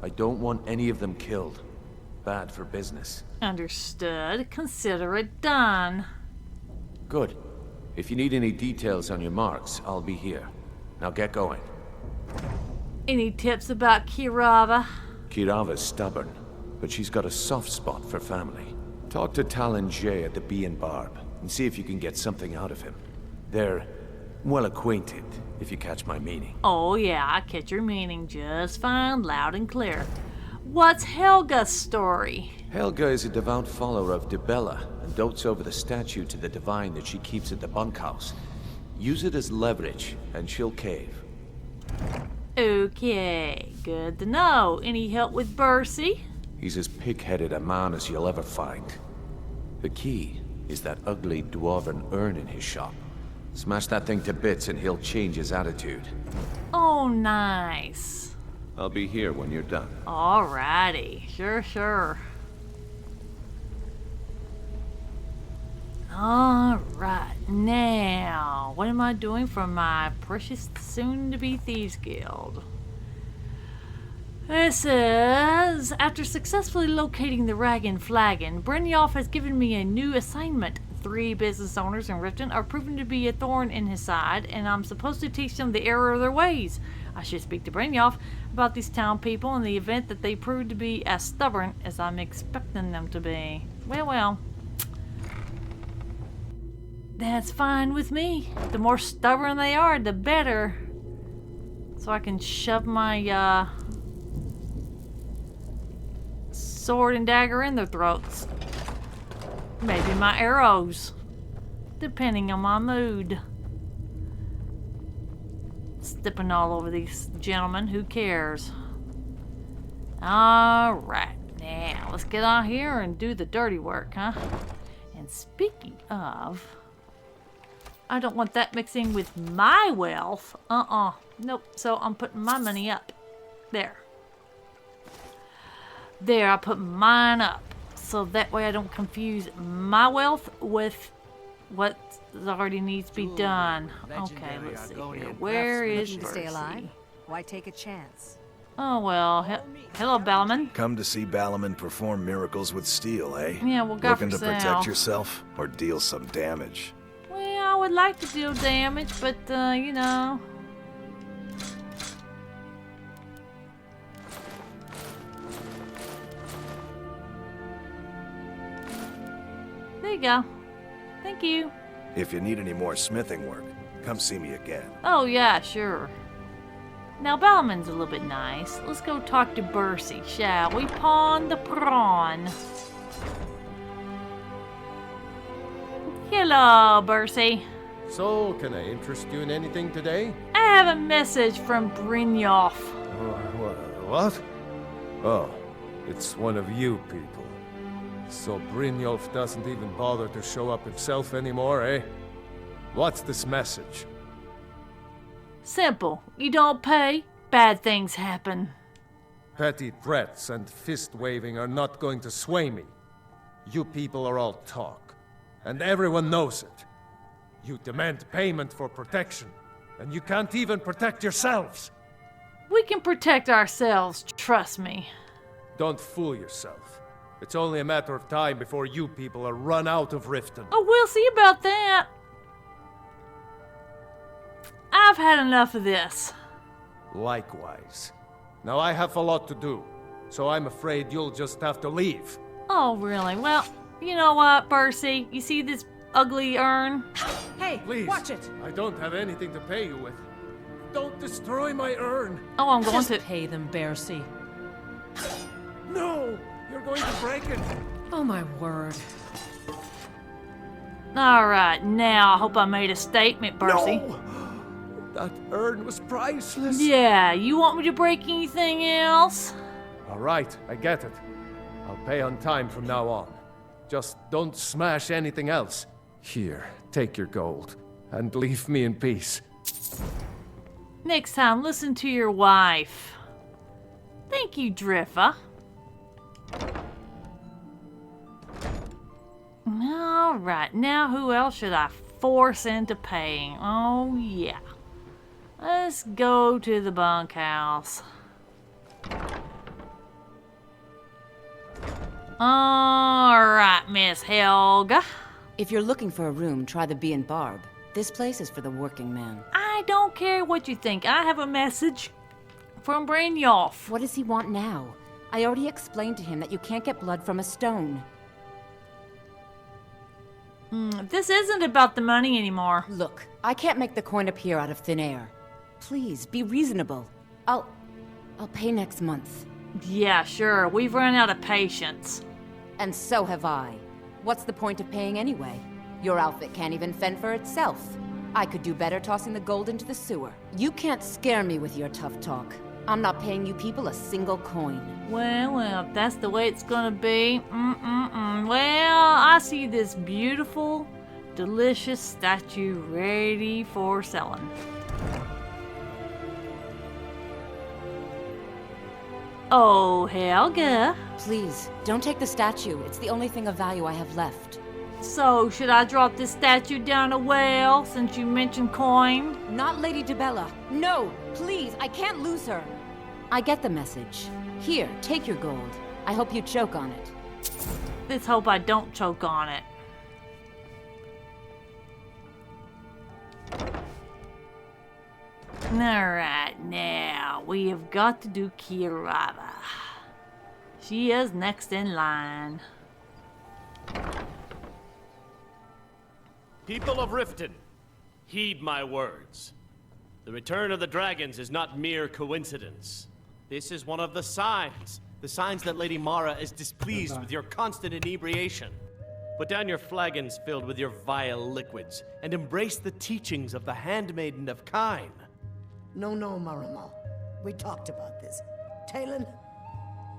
I don't want any of them killed. Bad for business. Understood. Consider it done. Good. If you need any details on your marks, I'll be here. Now get going. Any tips about Kirava? Kirava's stubborn, but she's got a soft spot for family. Talk to Talon Jay at the Bee and Barb, and see if you can get something out of him. They're well acquainted, if you catch my meaning. Oh yeah, I catch your meaning just fine, loud and clear. What's Helga's story? Helga is a devout follower of Dibella, and dotes over the statue to the divine that she keeps at the bunkhouse. Use it as leverage, and she'll cave. Okay, good to know. Any help with Bercy? He's as pig-headed a man as you'll ever find. The key is that ugly dwarven urn in his shop. Smash that thing to bits and he'll change his attitude. Oh, nice. I'll be here when you're done. Alrighty, sure. Alright, now, what am I doing for my precious soon-to-be Thieves Guild? It says, after successfully locating the Rag Flagon, Brynjolf has given me a new assignment. 3 business owners in Riften are proven to be a thorn in his side, and I'm supposed to teach them the error of their ways. I should speak to Brynjolf about these town people in the event that they prove to be as stubborn as I'm expecting them to be. Well. That's fine with me. The more stubborn they are, the better. So I can shove my, sword and dagger in their throats. Maybe my arrows. Depending on my mood. Stepping all over these gentlemen. Who cares? Alright. Now, let's get on here and do the dirty work, huh? And speaking of... I don't want that mixing with my wealth. Nope. So I'm putting my money up. There. There, I put mine up. So that way I don't confuse my wealth with what already needs to be done. Okay, let's see here. Where is Looking to stay Bercy? alive? Why take a chance? Oh, well. Hello, Ballerman. Come to see Ballerman perform miracles with steel, eh? Yeah, well, go Looking for to sale. protect yourself or deal some damage? Well, I would like to deal damage, but, you know. There you go. Thank you. If you need any more smithing work, come see me again. Oh, yeah, sure. Now, Ballerman's a little bit nice. Let's go talk to Bercy, shall we? Pawn the prawn. Hello, Bercy. So, can I interest you in anything today? I have a message from Brynjolf. What? Oh, it's one of you people. So Brynjolf doesn't even bother to show up himself anymore, eh? What's this message? Simple. You don't pay, bad things happen. Petty threats and fist-waving are not going to sway me. You people are all talk, and everyone knows it. You demand payment for protection, and you can't even protect yourselves. We can protect ourselves, trust me. Don't fool yourself. It's only a matter of time before you people are run out of Riften. Oh, we'll see about that. I've had enough of this. Likewise. Now I have a lot to do, so I'm afraid you'll just have to leave. Oh, really? Well, you know what, Bercy? You see this ugly urn? Hey, please, watch it! I don't have anything to pay you with. Don't destroy my urn. Oh, I'm going to pay them, Bercy. No! You're going to break it! Oh my word. Alright, now I hope I made a statement, Bercy. No! That urn was priceless. Yeah, you want me to break anything else? Alright, I get it. I'll pay on time from now on. Just don't smash anything else. Here, take your gold, and leave me in peace. Next time, listen to your wife. Thank you, Driffa. Alright, now who else should I force into paying? Oh, yeah. Let's go to the bunkhouse. Alright, Miss Helga. If you're looking for a room, try the Bee and Barb. This place is for the working man. I don't care what you think. I have a message from Brynjolf. What does he want now? I already explained to him that you can't get blood from a stone. This isn't about the money anymore. Look, I can't make the coin appear out of thin air. Please, be reasonable. I'll pay next month. Yeah, sure. We've run out of patience. And so have I. What's the point of paying anyway? Your outfit can't even fend for itself. I could do better tossing the gold into the sewer. You can't scare me with your tough talk. I'm not paying you people a single coin. Well, if that's the way it's gonna be. Well, I see this beautiful, delicious statue ready for selling. Oh, Helga. Please, don't take the statue. It's the only thing of value I have left. So, should I drop this statue down a well since you mentioned coin? Not Lady Dibella. No, please, I can't lose her. I get the message. Here, take your gold. I hope you choke on it. Let's hope I don't choke on it. Alright, now we have got to do Kirava. She is next in line. People of Riften, heed my words. The return of the dragons is not mere coincidence. This is one of the signs that Lady Mara is displeased with your constant inebriation. Put down your flagons filled with your vile liquids, and embrace the teachings of the Handmaiden of Kine. No, Marama. We talked about this. Talon?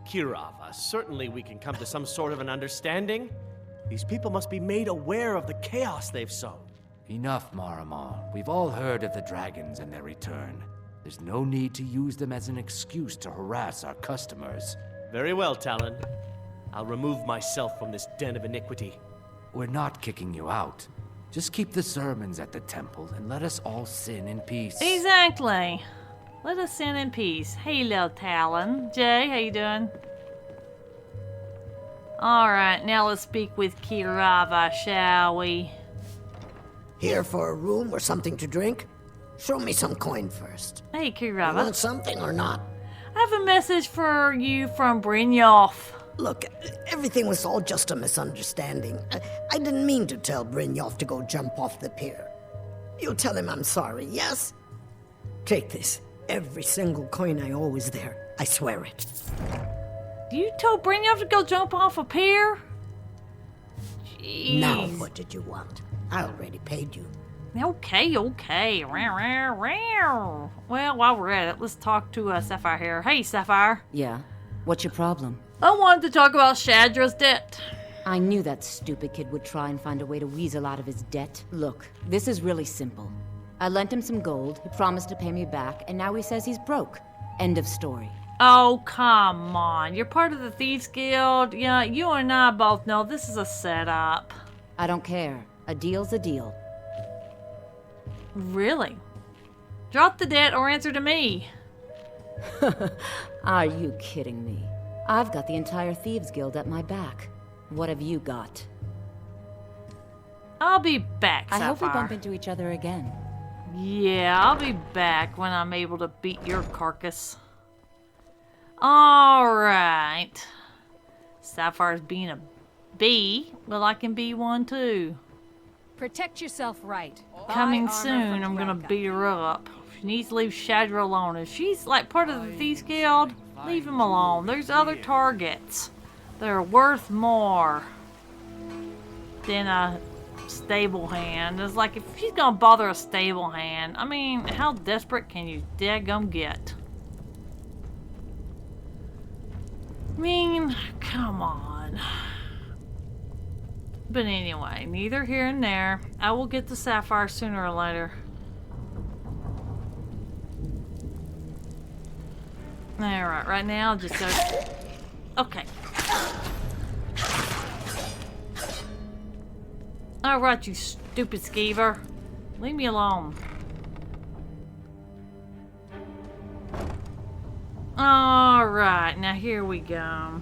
Kirava, certainly we can come to some sort of an understanding. These people must be made aware of the chaos they've sown. Enough, Marama. We've all heard of the dragons and their return. There's no need to use them as an excuse to harass our customers. Very well, Talon. I'll remove myself from this den of iniquity. We're not kicking you out. Just keep the sermons at the temple and let us all sin in peace. Exactly. Let us sin in peace. Hey, little Talon. Jay, how you doing? Alright, now let's speak with Kirava, shall we? Here for a room or something to drink? Show me some coin first. Hey, You Kirava. want something or not? I have a message for you from Brynjolf. Look, everything was all just a misunderstanding. I didn't mean to tell Brynjolf to go jump off the pier. You'll tell him I'm sorry, yes? Take this. Every single coin I owe is there. I swear it. You told Brynjolf to go jump off a pier? Jeez. Now, what did you want? I already paid you. Okay. Well, while we're at it, let's talk to Sapphire here. Hey, Sapphire. Yeah? What's your problem? I wanted to talk about Shadra's debt. I knew that stupid kid would try and find a way to weasel out of his debt. Look, this is really simple. I lent him some gold, he promised to pay me back, and now he says he's broke. End of story. Oh, come on. You're part of the Thieves Guild. Yeah, you and I both know this is a setup. I don't care. A deal's a deal. Really? Drop the debt or answer to me. Are you kidding me? I've got the entire Thieves Guild at my back. What have you got? I'll be back, Sapphire. I hope we bump into each other again. Yeah, I'll be back when I'm able to beat your carcass. Alright. Sapphire's being a bee. Well, I can be one too. Protect yourself right. Coming Buy armor soon, from I'm gonna Dwarka. beat her up. She needs to leave Shadra alone. If she's like part of the Thieves Guild, leave him alone. There's other targets that are worth more than a stable hand. It's like, if she's gonna bother a stable hand, I mean, how desperate can you daggum get? I mean, come on. But anyway, neither here and there. I will get the Sapphire sooner or later. Alright, right now, just go. Okay. Alright, you stupid skeever. Leave me alone. Alright, now here we go.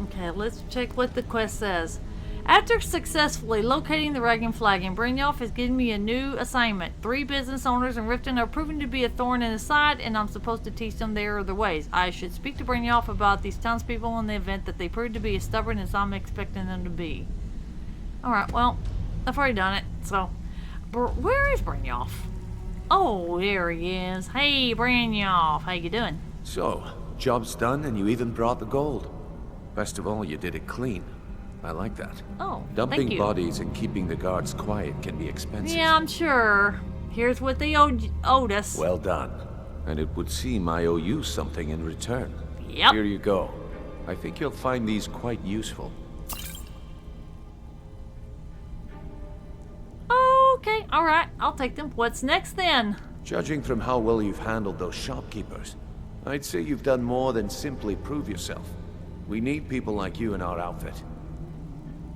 Okay, let's check what the quest says. After successfully locating the Dragon Flagon, Brynjolf has given me a new assignment. 3 business owners in Riften are proving to be a thorn in his side, and I'm supposed to teach them their other ways. I should speak to Brynjolf about these townspeople in the event that they prove to be as stubborn as I'm expecting them to be. Alright, well, I've already done it, so... where is Brynjolf? Oh, there he is. Hey, Brynjolf, how you doing? So, job's done and you even brought the gold. Best of all, you did it clean. I like that. Oh, Dumping thank you. bodies and keeping the guards quiet can be expensive. Yeah, I'm sure. Here's what they owed us. Well done. And it would seem I owe you something in return. Yep. Here you go. I think you'll find these quite useful. Okay, alright, I'll take them. What's next then? Judging from how well you've handled those shopkeepers, I'd say you've done more than simply prove yourself. We need people like you in our outfit.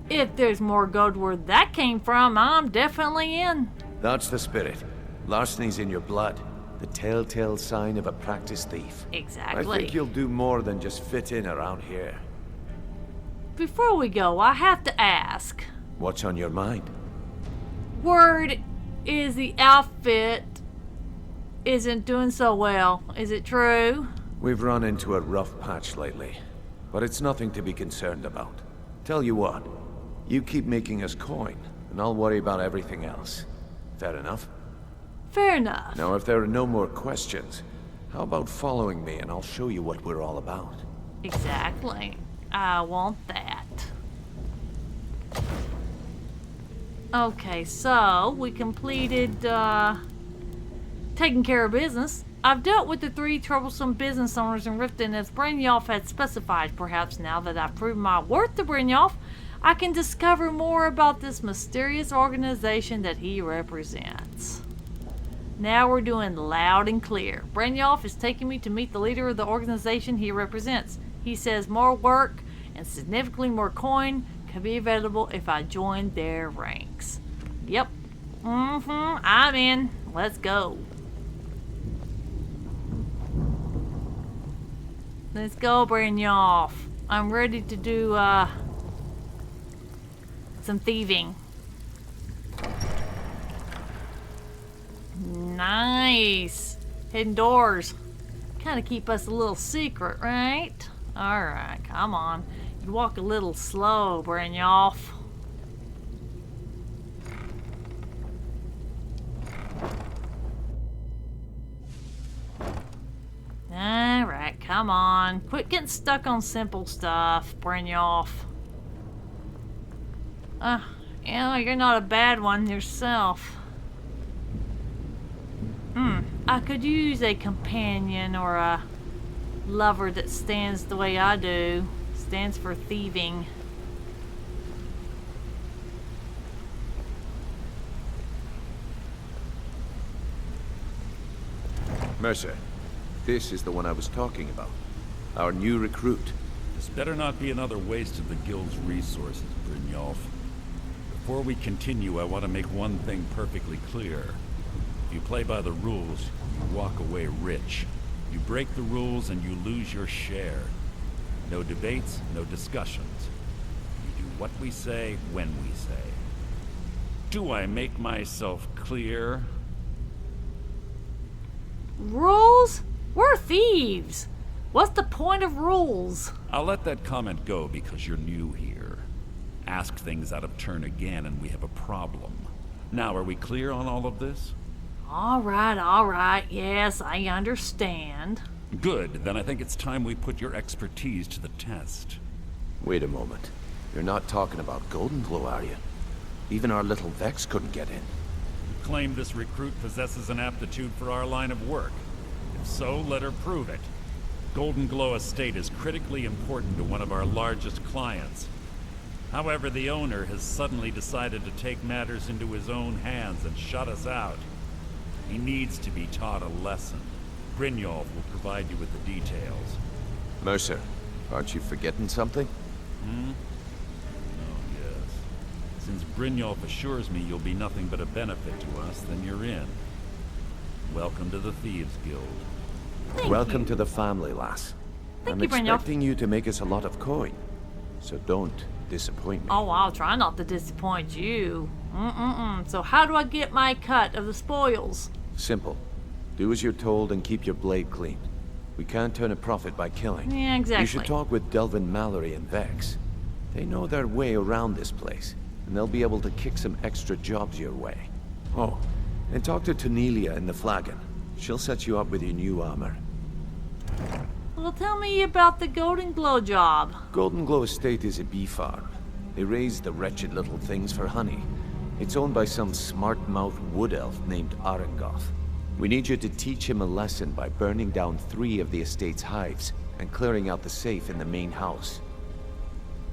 If there's more gold where that came from, I'm definitely in. That's the spirit. Larceny's in your blood. The telltale sign of a practiced thief. Exactly. I think you'll do more than just fit in around here. Before we go, I have to ask. What's on your mind? Word is the outfit isn't doing so well. Is it true? We've run into a rough patch lately, but it's nothing to be concerned about. Tell you what, you keep making us coin, and I'll worry about everything else. Fair enough? Fair enough. Now, if there are no more questions, how about following me and I'll show you what we're all about? Exactly. I want that. Okay, so we completed taking care of business. I've dealt with the 3 troublesome business owners in Riften as Brynjolf had specified. Perhaps now that I've proved my worth to Brynjolf, I can discover more about this mysterious organization that he represents. Now we're doing loud and clear. Brynjolf is taking me to meet the leader of the organization he represents. He says more work and significantly more coin can be available if I join their ranks. Yep. I'm in. Let's go. Let's go, Brynjolf. I'm ready to do some thieving. Nice. Hidden doors. Kind of keep us a little secret, right? Alright, come on. You walk a little slow, Brynjolf. Alright, come on. Quit getting stuck on simple stuff, Brynjolf. You're not a bad one yourself. I could use a companion or a lover that stands the way I do. Stands for thieving. Mercer, this is the one I was talking about. Our new recruit. This better not be another waste of the Guild's resources, Brynjolf. Before we continue, I want to make one thing perfectly clear. If you play by the rules, you walk away rich. You break the rules and you lose your share. No debates, no discussions. You do what we say, when we say. Do I make myself clear? Rules? We're thieves. What's the point of rules? I'll let that comment go because you're new here. Ask things out of turn again and we have a problem. Now, are we clear on all of this? All right. Yes, I understand. Good. Then I think it's time we put your expertise to the test. Wait a moment. You're not talking about Golden Glow, are you? Even our little Vex couldn't get in. You claim this recruit possesses an aptitude for our line of work. If so, let her prove it. Golden Glow Estate is critically important to one of our largest clients. However, the owner has suddenly decided to take matters into his own hands and shut us out. He needs to be taught a lesson. Brynjolf will provide you with the details. Mercer, aren't you forgetting something? Oh, yes. Since Brynjolf assures me you'll be nothing but a benefit to us, then you're in. Welcome to the Thieves Guild. Welcome to the family, lass. I'm expecting you to make us a lot of coin, so don't disappoint me. Oh, I'll try not to disappoint you. So how do I get my cut of the spoils? Simple. Do as you're told and keep your blade clean. We can't turn a profit by killing. Yeah, exactly. You should talk with Delvin Mallory and Vex. They know their way around this place, and they'll be able to kick some extra jobs your way. Oh, and talk to Tanelia in the Flagon. She'll set you up with your new armor. Well, tell me about the Golden Glow job. Golden Glow Estate is a bee farm. They raise the wretched little things for honey. It's owned by some smart-mouthed wood elf named Arangoth. We need you to teach him a lesson by burning down 3 of the estate's hives and clearing out the safe in the main house.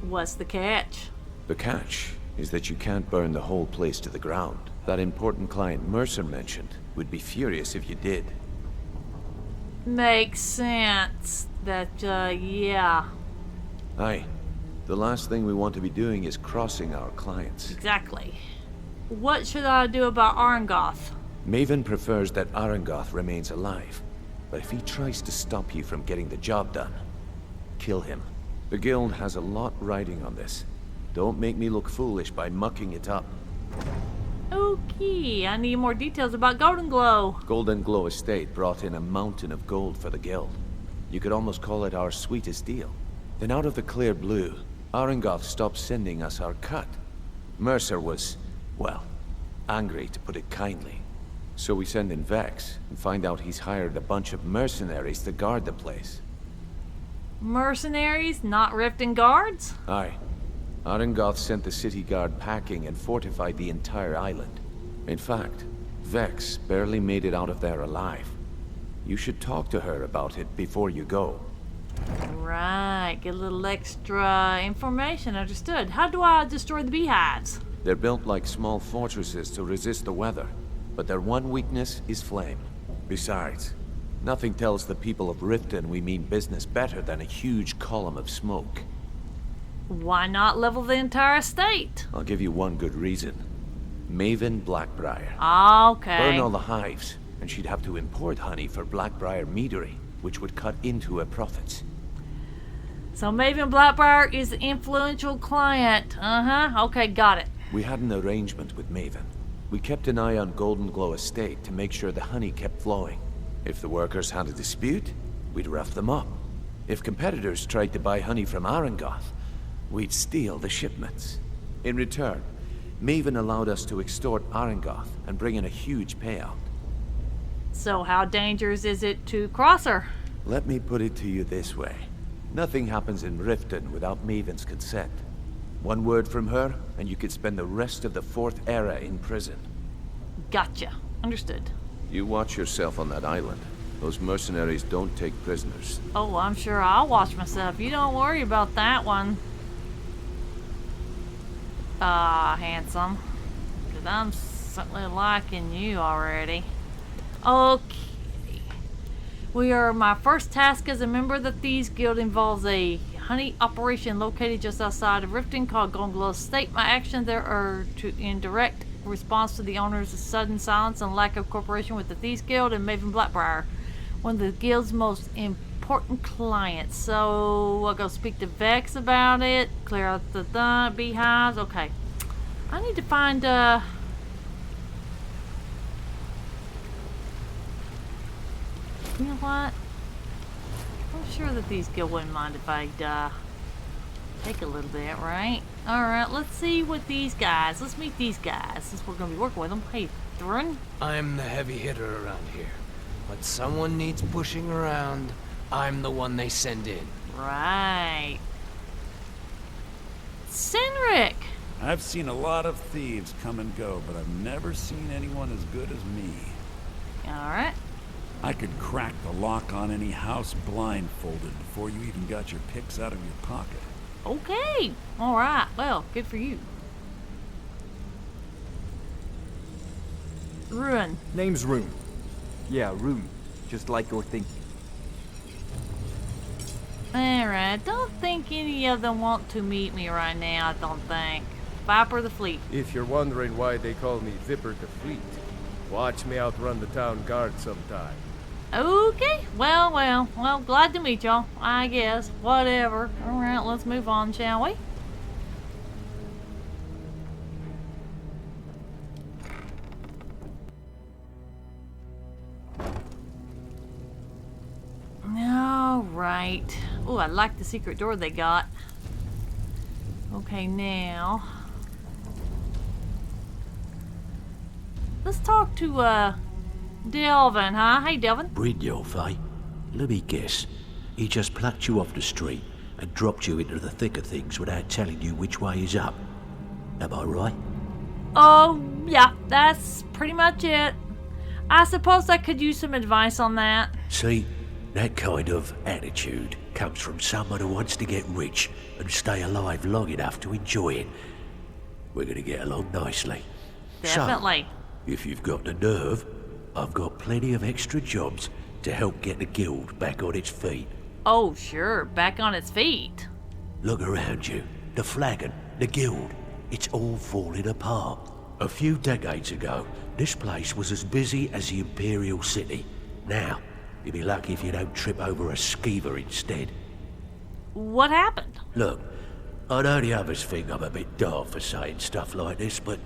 What's the catch? The catch is that you can't burn the whole place to the ground. That important client Mercer mentioned would be furious if you did. Makes sense. Yeah. Aye. The last thing we want to be doing is crossing our clients. Exactly. What should I do about Arangoth? Maven prefers that Arangoth remains alive. But if he tries to stop you from getting the job done, kill him. The guild has a lot riding on this. Don't make me look foolish by mucking it up. Okay, I need more details about Golden Glow. Golden Glow Estate brought in a mountain of gold for the guild. You could almost call it our sweetest deal. Then out of the clear blue, Arangoth stopped sending us our cut. Mercer was, well, angry to put it kindly. So we send in Vex and find out he's hired a bunch of mercenaries to guard the place. Mercenaries, not Riften guards? Aye. Arangoth sent the city guard packing and fortified the entire island. In fact, Vex barely made it out of there alive. You should talk to her about it before you go. Right, get a little extra information, understood. How do I destroy the beehives? They're built like small fortresses to resist the weather, but their one weakness is flame. Besides, nothing tells the people of Riften we mean business better than a huge column of smoke. Why not level the entire estate? I'll give you one good reason. Maven Blackbriar. Okay. Burn all the hives, and she'd have to import honey for Blackbriar meadery, which would cut into her profits. So Maven Blackbriar is the influential client. Okay, got it. We had an arrangement with Maven. We kept an eye on Golden Glow Estate to make sure the honey kept flowing. If the workers had a dispute, we'd rough them up. If competitors tried to buy honey from Arangoth, we'd steal the shipments. In return, Maven allowed us to extort Arangoth and bring in a huge payout. So how dangerous is it to cross her? Let me put it to you this way. Nothing happens in Riften without Maven's consent. One word from her, and you could spend the rest of the Fourth Era in prison. Gotcha. Understood. You watch yourself on that island. Those mercenaries don't take prisoners. Oh, I'm sure I'll watch myself. You don't worry about that one. Handsome. Because I'm certainly liking you already. Okay. My first task as a member of the Thieves Guild involves a honey operation located just outside of Riften called Golden Glow Estate. My actions there are in direct response to the owner's sudden silence and lack of cooperation with the Thieves Guild and Maven Blackbriar, one of the guild's most important clients. So I'll go speak to Vex about it, clear out the beehives. Okay. I need to find you know what? I'm sure that these guild wouldn't mind if I take a little bit, right? Alright, let's see what these guys, let's meet these guys since we're going to be working with them. Hey, Thurn? I'm the heavy hitter around here. But someone needs pushing around. I'm the one they send in. Right. Sinric! I've seen a lot of thieves come and go, but I've never seen anyone as good as me. Alright. I could crack the lock on any house blindfolded before you even got your picks out of your pocket. Okay. Alright. Well, good for you. Ruin. Name's Rune. Yeah, Rune. Just like you're thinking. Alright. Don't think any of them want to meet me right now, I don't think. Viper the Fleet. If you're wondering why they call me Viper the Fleet, watch me outrun the town guard sometime. Okay, well, glad to meet y'all, I guess. Whatever. Alright, let's move on, shall we? Alright. Oh, I like the secret door they got. Okay, now let's talk to, Delvin, huh? Hey, Delvin. Brynjolf, eh? Let me guess. He just plucked you off the street and dropped you into the thick of things without telling you which way is up. Am I right? Oh, yeah, that's pretty much it. I suppose I could use some advice on that. See, that kind of attitude comes from someone who wants to get rich and stay alive long enough to enjoy it. We're gonna get along nicely. Definitely. So, if you've got the nerve, I've got plenty of extra jobs to help get the guild back on its feet. Oh, sure, back on its feet. Look around you. The flagon, the guild, it's all falling apart. A few decades ago, this place was as busy as the Imperial City. Now, you'd be lucky if you don't trip over a skeever instead. What happened? Look, I know the others think I'm a bit daft for saying stuff like this, but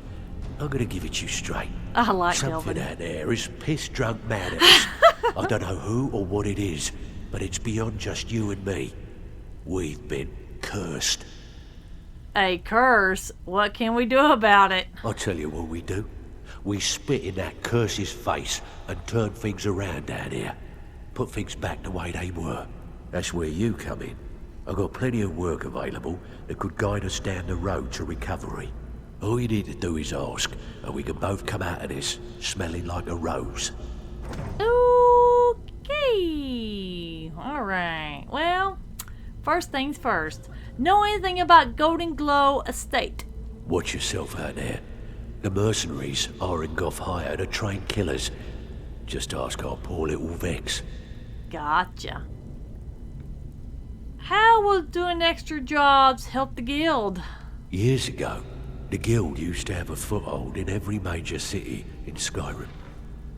I'm gonna give it you straight. I like Something Delvin. out there is piss-drunk mad at us. I don't know who or what it is, but it's beyond just you and me. We've been cursed. A curse? What can we do about it? I'll tell you what we do. We spit in that curse's face and turn things around down here. Put things back the way they were. That's where you come in. I've got plenty of work available that could guide us down the road to recovery. All you need to do is ask, and we can both come out of this smelling like a rose. Okay. Alright. Well, first things first. Know anything about Golden Glow Estate? Watch yourself out there. The mercenaries are in Goth hire to train killers. Just ask our poor little Vex. Gotcha. How will doing extra jobs help the guild? Years ago, the guild used to have a foothold in every major city in Skyrim.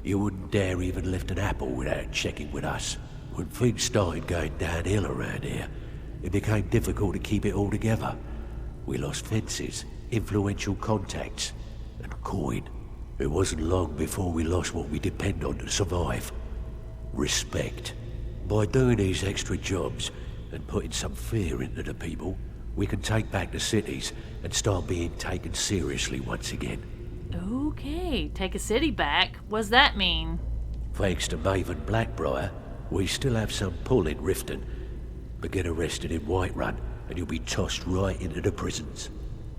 You wouldn't dare even lift an apple without checking with us. When things started going downhill around here, it became difficult to keep it all together. We lost fences, influential contacts, and coin. It wasn't long before we lost what we depend on to survive. Respect. By doing these extra jobs and putting some fear into the people, we can take back the cities and start being taken seriously once again. Okay, take a city back. What's that mean? Thanks to Maven Blackbriar, we still have some pull in Riften. But get arrested in Whiterun and you'll be tossed right into the prisons.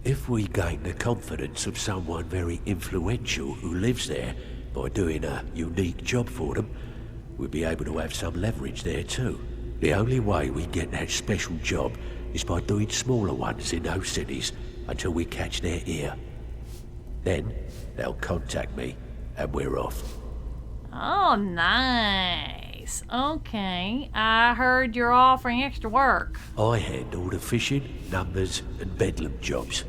If we gain the confidence of someone very influential who lives there by doing a unique job for them, we'll be able to have some leverage there too. The only way we get that special job is by doing smaller ones in those cities until we catch their ear. Then they'll contact me and we're off. Oh, nice. Okay, I heard you're offering extra work. I handle the fishing, numbers and bedlam jobs.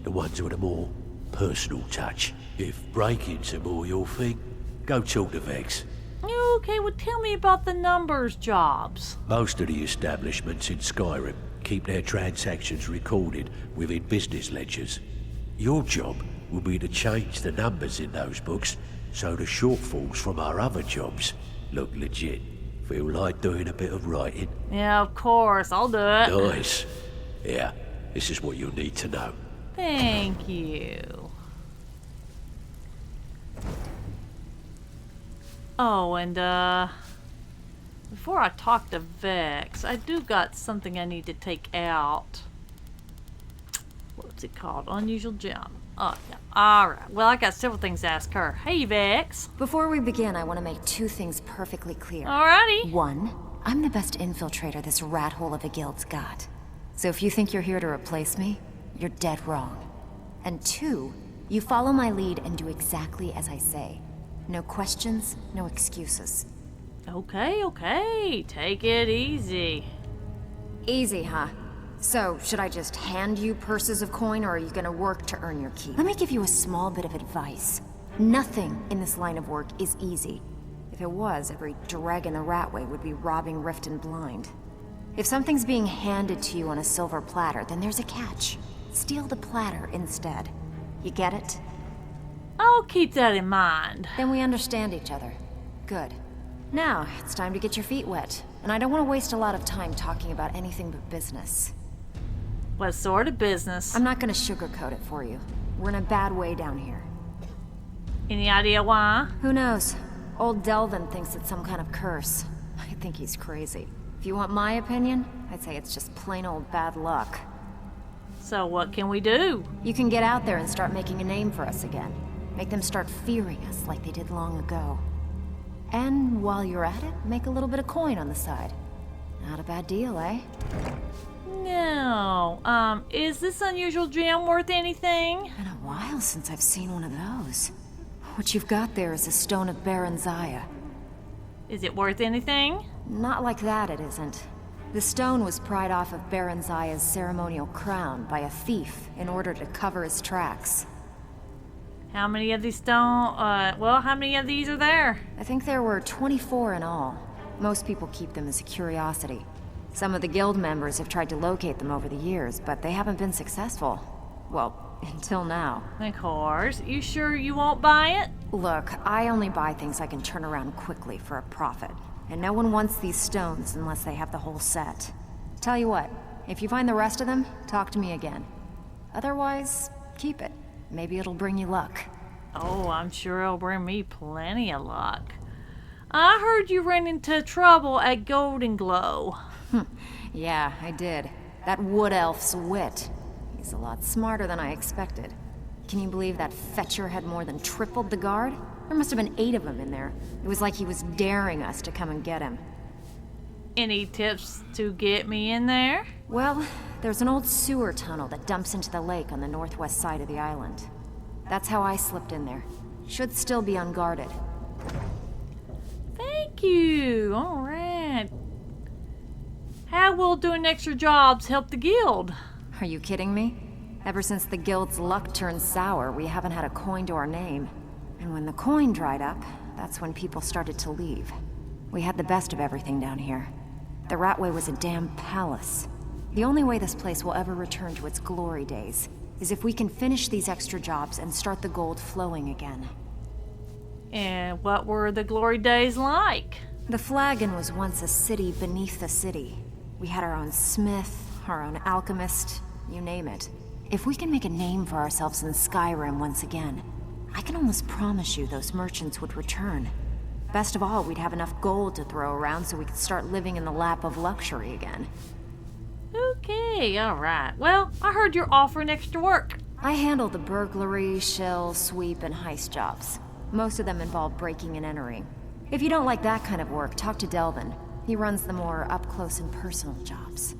The ones with a more personal touch. If break-ins are more your thing, go talk to Vex. Okay, well tell me about the numbers jobs. Most of the establishments in Skyrim keep their transactions recorded within business ledgers. Your job will be to change the numbers in those books so the shortfalls from our other jobs look legit. Feel like doing a bit of writing? Yeah, of course, I'll do it. Nice. Yeah, this is what you'll need to know. Thank you. Oh, and before I talk to Vex, I do got something I need to take out. What's it called? Unusual gem. Oh, yeah. Alright. Well, I got several things to ask her. Hey, Vex. Before we begin, I want to make two things perfectly clear. Alrighty. One, I'm the best infiltrator this rat hole of a guild's got. So if you think you're here to replace me, you're dead wrong. And two, you follow my lead and do exactly as I say. No questions, no excuses. Okay, okay. Take it easy. Easy, huh? So, should I just hand you purses of coin, or are you gonna work to earn your keep? Let me give you a small bit of advice. Nothing in this line of work is easy. If it was, every drag in the Ratway would be robbing Riften blind. If something's being handed to you on a silver platter, then there's a catch. Steal the platter instead. You get it? I'll keep that in mind. Then we understand each other. Good. Now, it's time to get your feet wet. And I don't want to waste a lot of time talking about anything but business. What sort of business? I'm not gonna sugarcoat it for you. We're in a bad way down here. Any idea why? Who knows? Old Delvin thinks it's some kind of curse. I think he's crazy. If you want my opinion, I'd say it's just plain old bad luck. So what can we do? You can get out there and start making a name for us again. Make them start fearing us like they did long ago. And while you're at it, make a little bit of coin on the side. Not a bad deal, eh? No. Is this unusual gem worth anything? Been a while since I've seen one of those. What you've got there is a stone of Baron Zaya. Is it worth anything? Not like that, it isn't. The stone was pried off of Baron Zaya's ceremonial crown by a thief in order to cover his tracks. How many of these how many of these are there? I think there were 24 in all. Most people keep them as a curiosity. Some of the guild members have tried to locate them over the years, but they haven't been successful. Well, until now. Of course. You sure you won't buy it? Look, I only buy things I can turn around quickly for a profit. And no one wants these stones unless they have the whole set. Tell you what, if you find the rest of them, talk to me again. Otherwise, keep it. Maybe it'll bring you luck. Oh, I'm sure it'll bring me plenty of luck. I heard you ran into trouble at Golden Glow. Yeah, I did. That wood elf's wit. He's a lot smarter than I expected. Can you believe that fetcher had more than tripled the guard? There must have been 8 of them in there. It was like he was daring us to come and get him. Any tips to get me in there? Well, there's an old sewer tunnel that dumps into the lake on the northwest side of the island. That's how I slipped in there. Should still be unguarded. Thank you. All right. How will doing extra jobs help the guild? Are you kidding me? Ever since the guild's luck turned sour, we haven't had a coin to our name. And when the coin dried up, that's when people started to leave. We had the best of everything down here. The Ratway was a damn palace. The only way this place will ever return to its glory days is if we can finish these extra jobs and start the gold flowing again. And what were the glory days like? The Flagon was once a city beneath the city. We had our own smith, our own alchemist, you name it. If we can make a name for ourselves in Skyrim once again, I can almost promise you those merchants would return. Best of all, we'd have enough gold to throw around so we could start living in the lap of luxury again. Okay, alright. Well, I heard you're offering extra work. I handle the burglary, shell, sweep, and heist jobs. Most of them involve breaking and entering. If you don't like that kind of work, talk to Delvin. He runs the more up-close and personal jobs.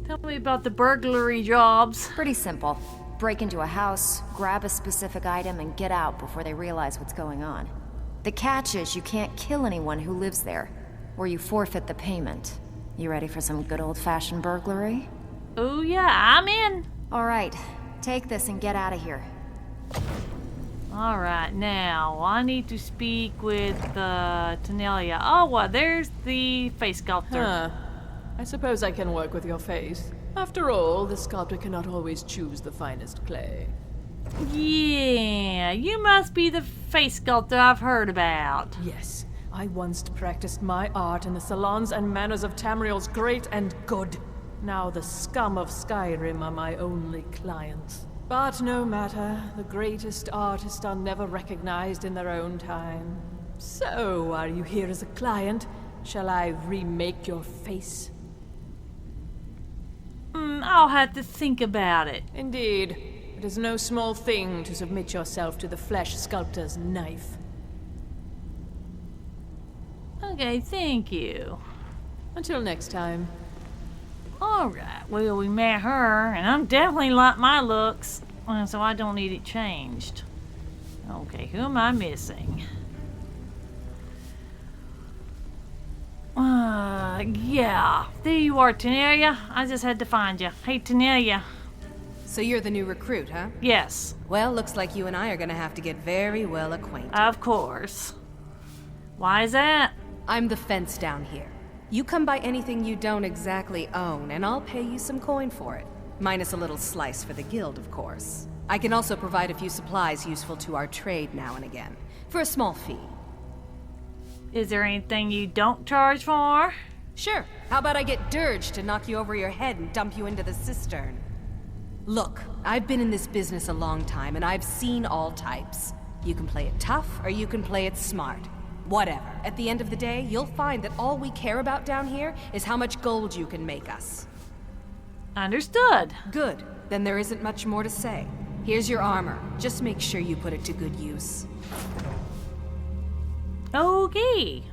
Tell me about the burglary jobs. Pretty simple. Break into a house, grab a specific item, and get out before they realize what's going on. The catch is you can't kill anyone who lives there, or you forfeit the payment. You ready for some good old-fashioned burglary? Oh yeah, I'm in. Alright, take this and get out of here. Alright, now, I need to speak with Tanelia. Oh, well, there's the face sculptor. Huh. I suppose I can work with your face. After all, the sculptor cannot always choose the finest clay. Yeah, you must be the face sculptor I've heard about. Yes, I once practiced my art in the salons and manners of Tamriel's great and good. Now the scum of Skyrim are my only clients. But no matter, the greatest artists are never recognized in their own time. So, are you here as a client? Shall I remake your face? I'll have to think about it. Indeed. It is no small thing to submit yourself to the flesh sculptor's knife. Okay, thank you. Until next time. Alright, well, we met her, and I'm definitely like my looks, so I don't need it changed. Okay, who am I missing? Yeah, there you are, Tanelia. I just had to find you. Hey, Tanelia. So you're the new recruit, huh? Yes. Well, looks like you and I are gonna have to get very well acquainted. Of course. Why is that? I'm the fence down here. You come by anything you don't exactly own, and I'll pay you some coin for it. Minus a little slice for the guild, of course. I can also provide a few supplies useful to our trade now and again, for a small fee. Is there anything you don't charge for? Sure. How about I get Dirge to knock you over your head and dump you into the cistern? Look, I've been in this business a long time, and I've seen all types. You can play it tough, or you can play it smart. Whatever. At the end of the day, you'll find that all we care about down here is how much gold you can make us. Understood. Good. Then there isn't much more to say. Here's your armor. Just make sure you put it to good use. Okay.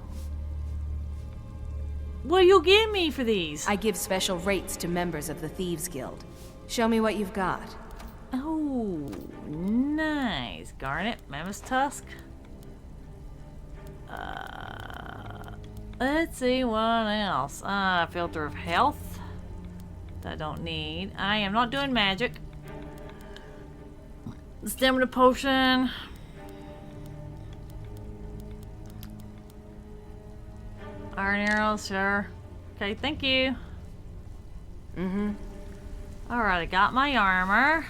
What you give me for these? I give special rates to members of the Thieves Guild. Show me what you've got. Oh, nice. Garnet, Mammoth Tusk. Let's see what else. Filter of health. That I don't need. I am not doing magic. Stamina potion. Iron arrows, sure. Okay, thank you. Alright, I got my armor.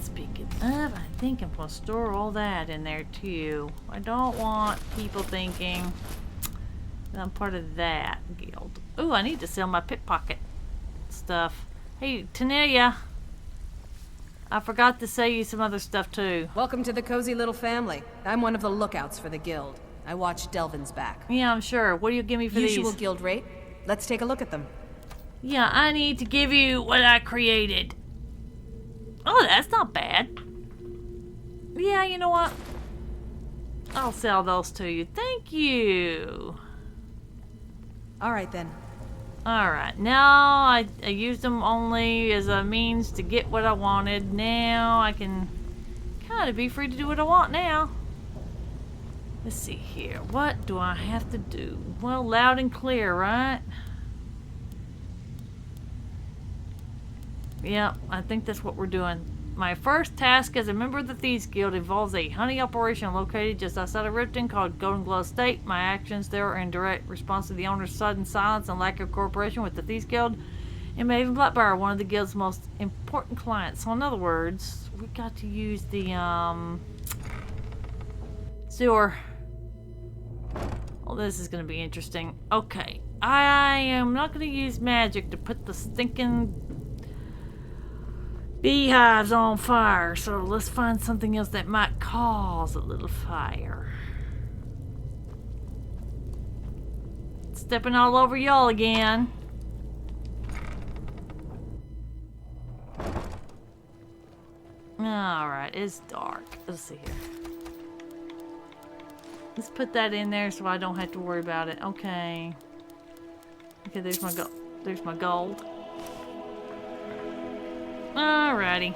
Speaking of, I think I'm gonna store all that in there too. I don't want people thinking that I'm part of that guild. Ooh, I need to sell my pickpocket stuff. Hey, Tanelia. I forgot to sell you some other stuff too. Welcome to the cozy little family. I'm one of the lookouts for the guild. I watch Delvin's back. Yeah, I'm sure. What do you give me for these? Usual guild rate. Let's take a look at them. Yeah, I need to give you what I created. Oh, that's not bad. Yeah, you know what? I'll sell those to you. Thank you. Alright then. Alright, now I used them only as a means to get what I wanted. Now I can kind of be free to do what I want now. Let's see here. What do I have to do? Well, loud and clear, right? Yep, I think that's what we're doing. My first task as a member of the Thieves Guild involves a hunting operation located just outside of Riften called Golden Glow Estate. My actions there are in direct response to the owner's sudden silence and lack of cooperation with the Thieves Guild and Maven Blackbriar, one of the guild's most important clients. So in other words, we got to use the sewer. Well, this is going to be interesting. Okay, I am not going to use magic to put the stinking beehives on fire, so let's find something else that might cause a little fire. Stepping all over y'all again. Alright, it's dark. Let's see here. Let's put that in there so I don't have to worry about it. Okay. Okay, there's my gold. There's my gold. Alrighty.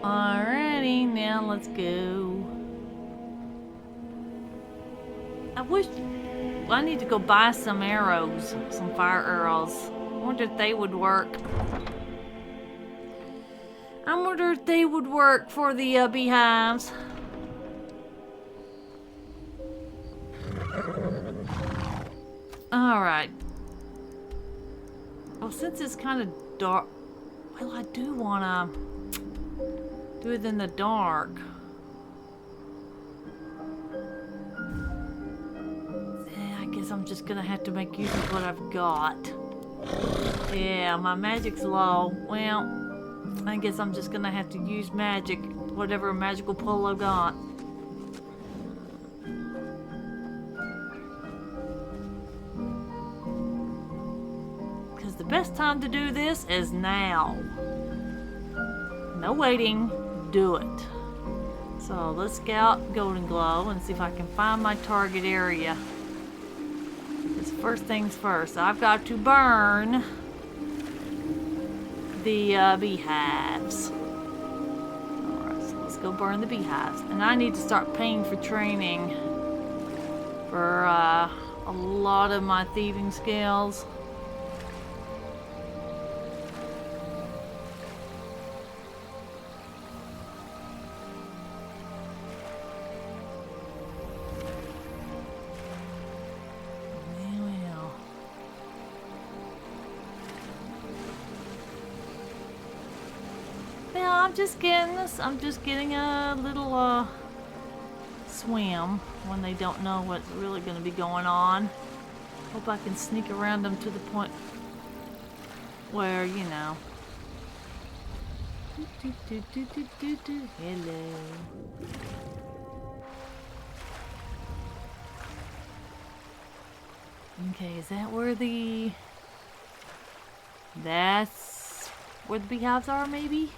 Alrighty, now let's go. I need to go buy some arrows, some fire arrows. I wonder if they would work. I wonder if they would work for the beehives. Alright. Well, since it's kind of dark, well, I do want to do it in the dark. Yeah, I guess I'm just gonna have to make use of what I've got. Yeah, my magic's low. Well, I guess I'm just gonna have to use magic, whatever magical pull I got. Because the best time to do this is now. No waiting, do it. So let's scout Golden Glow and see if I can find my target area. Because first things first, I've got to burn the beehives. Alright, so let's go burn the beehives. And I need to start paying for training for a lot of my thieving skills. I'm just getting a little swim when they don't know what's really going to be going on. Hope I can sneak around them to the point where, you know. Hello. Okay, is that where that's where the beehives are, maybe?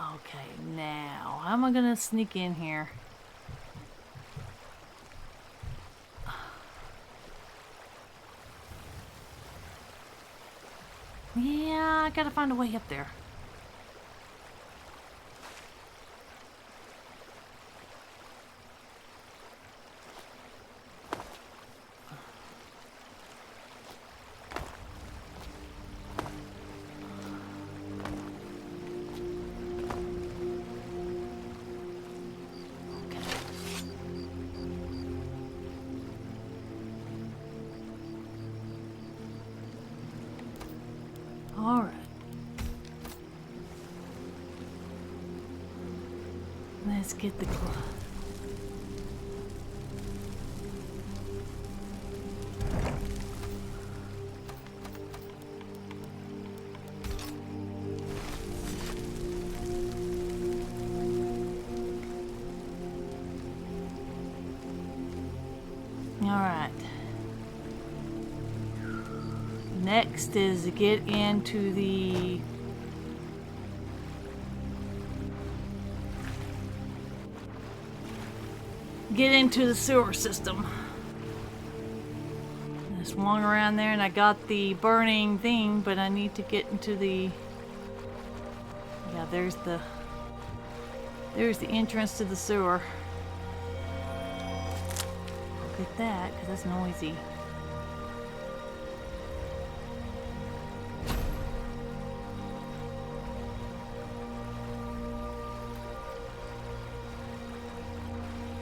Okay, now, how am I gonna sneak in here? Yeah, I gotta find a way up there. Alright. Let's get the club. Alright. Next is to get into the sewer system. I swung around there and I got the burning thing, but I need to get into the, yeah, there's the entrance to the sewer. Look at that, because that's noisy.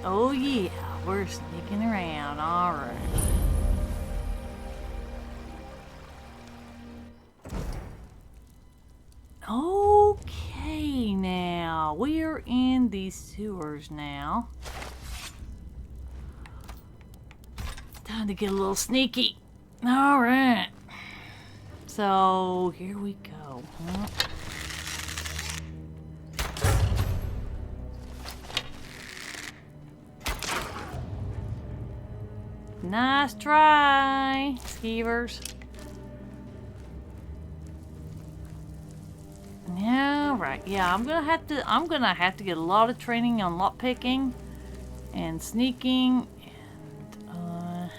Oh yeah, we're sneaking around, alright. Okay, now, we're in the sewers now. Time to get a little sneaky. Alright. So, here we go. Huh? Nice try, skeevers. Yeah, right. Yeah, I'm gonna have to get a lot of training on lock picking and sneaking and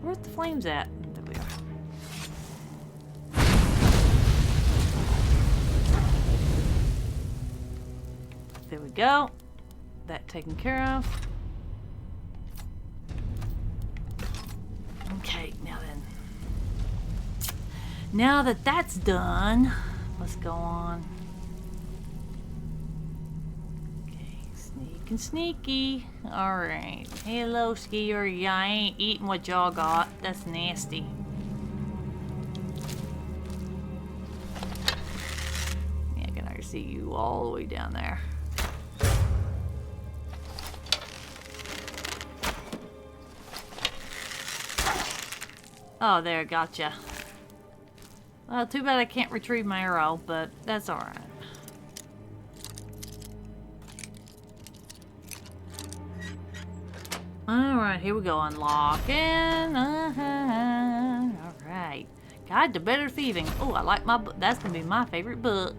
where's the flames at? There we are. There we go. That taken care of. Okay, now then. Now that that's done, let's go on. Okay, sneak and sneaky. Alright. Hello, skier. Yeah, I ain't eating what y'all got. That's nasty. Yeah, I can already see you all the way down there. Oh, there, gotcha. Well, too bad I can't retrieve my arrow, but that's alright. Alright, here we go. Unlocking. Alright. Guide to Better Thieving. Oh, I like my book. That's gonna be my favorite book.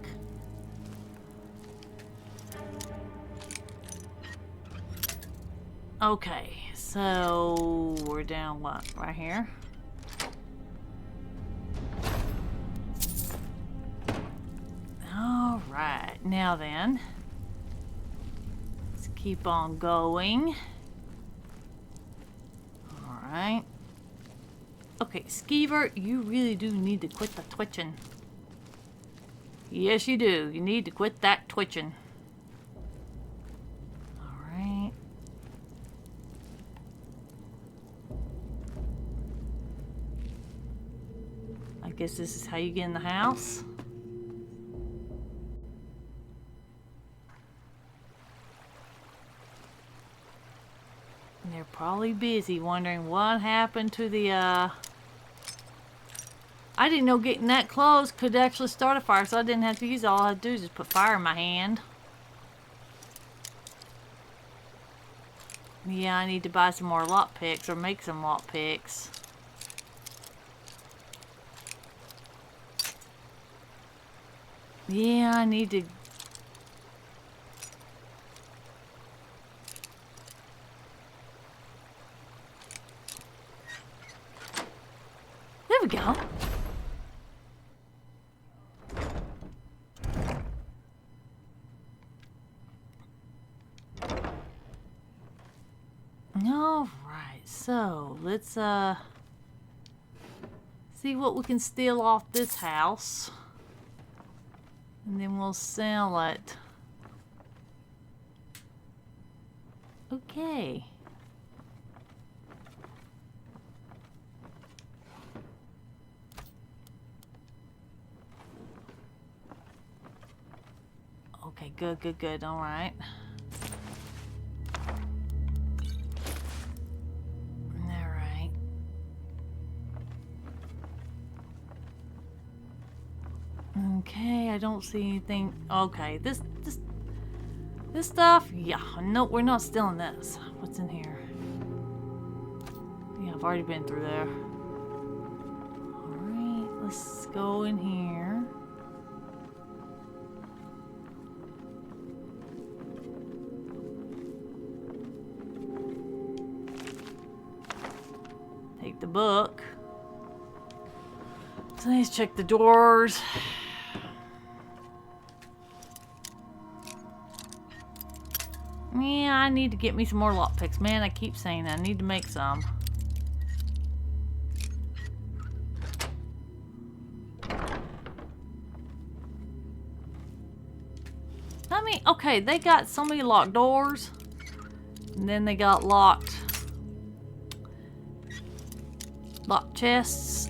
Okay, so we're down what? Right here? Alright, now then, let's keep on going. Alright. Okay, Skeever, you really do need to quit the twitching. Yes, you do. You need to quit that twitching. Alright. I guess this is how you get in the house. They're probably busy wondering what happened to the, I didn't know getting that close could actually start a fire, so I didn't have to use it. All I had to do is just put fire in my hand. Yeah, I need to buy some more lock picks or make some lock picks. Yeah, I need to... There we go. All right, so let's see what we can steal off this house, and then we'll sell it. Okay. Okay, good. All right. Okay, I don't see anything. Okay, this stuff. Yeah, no, we're not stealing this. What's in here? Yeah, I've already been through there. All right, let's go in here. Take the book. So let's check the doors. Yeah, I need to get me some more lockpicks. Man, I keep saying that. I need to make some. I mean, okay, they got so many locked doors. And then they got locked chests.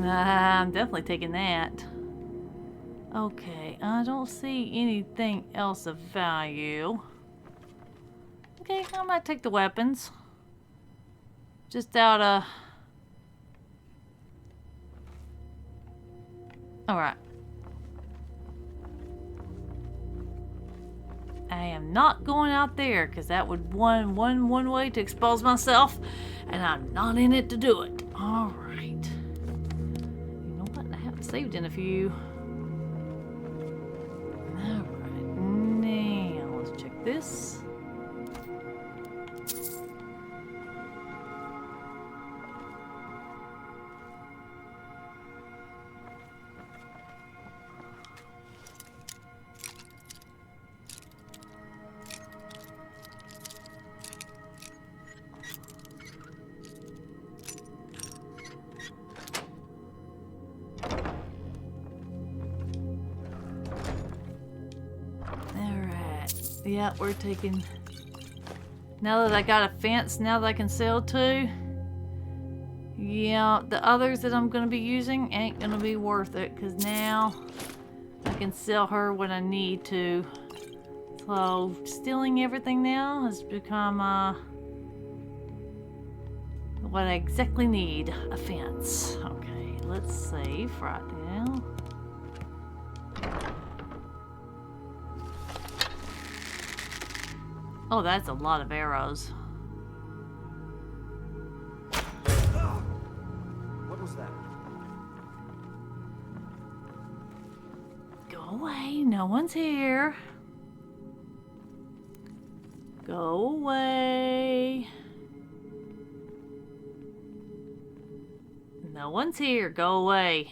I'm definitely taking that. Okay, I don't see anything else of value. Okay, I might take the weapons. Just out of... Alright. I am not going out there, because that would one way to expose myself, and I'm not in it to do it. Alright. You know what? I haven't saved in a few. Alright, now let's check this. Yeah, we're taking... Now that I got a fence, now that I can sell to, yeah, the others that I'm going to be using ain't going to be worth it, because now I can sell her when I need to. So, stealing everything now has become what I exactly need, a fence. Okay, let's save right now. Oh, that's a lot of arrows. What was that? Go away. No one's here. Go away. No one's here. Go away.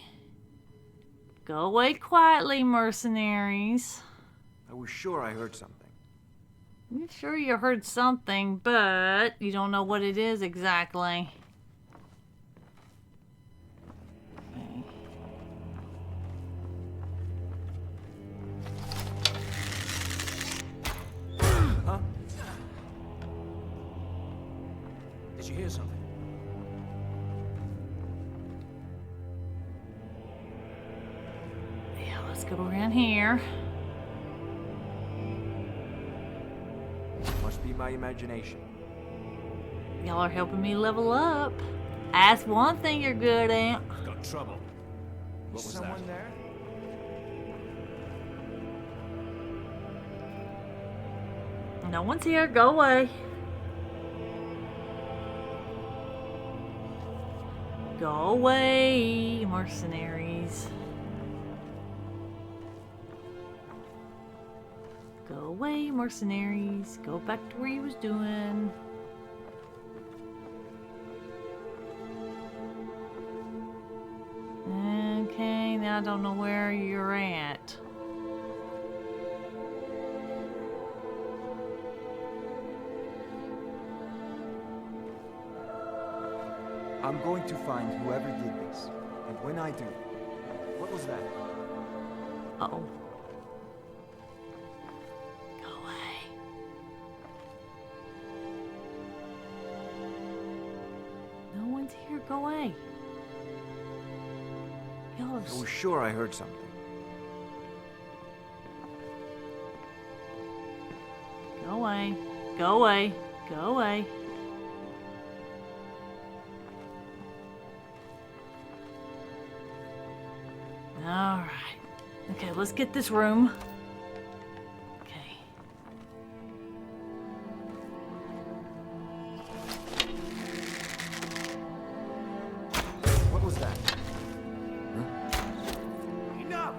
Go away quietly, mercenaries. I was sure I heard something. I'm sure you heard something, but you don't know what it is exactly. Okay. Huh? Did you hear something? Yeah, let's go around here. Must be my imagination. Y'all are helping me level up. That's one thing you're good at. Got trouble. What was someone that? there? No one's here. Go away. Go away, mercenaries. Go away, mercenaries. Go back to where you was doing. Okay, now I don't know where you're at. I'm going to find whoever did this. And when I do... What was that? Uh-oh. Go away. No one's here. Go away. I was sure I heard something. Go away. Go away. Go away. Alright. Okay, let's get this room. Okay. What was that? Enough!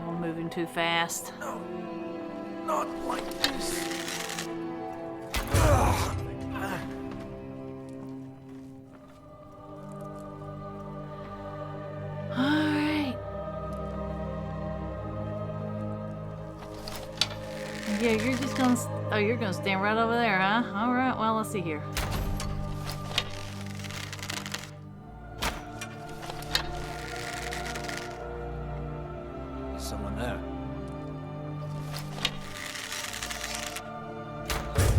I'm moving too fast. No. Not like this. Alright. Yeah, you're just gonna... Oh, you're gonna stand right over there, huh? Alright, well, let's see here. There's someone there.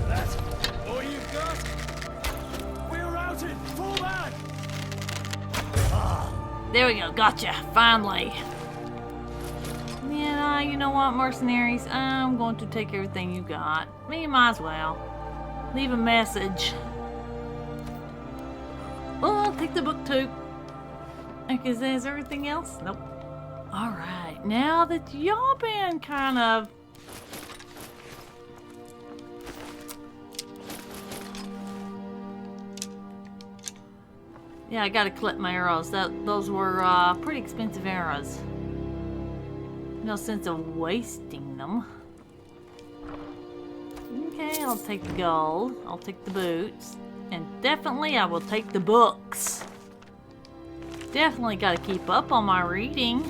That's all you've got? We're routed! Fall back! There we go, gotcha, finally. Yeah, you know what, mercenaries? I'm going to take everything you got. Me, might as well. Leave a message. Oh, I'll take the book too. Okay, is there everything else? Nope. Alright, now that y'all been kind of... Yeah, I gotta collect my arrows. Those were pretty expensive arrows. No sense of wasting them. Okay, I'll take the gold. I'll take the boots. And definitely I will take the books. Definitely gotta keep up on my reading.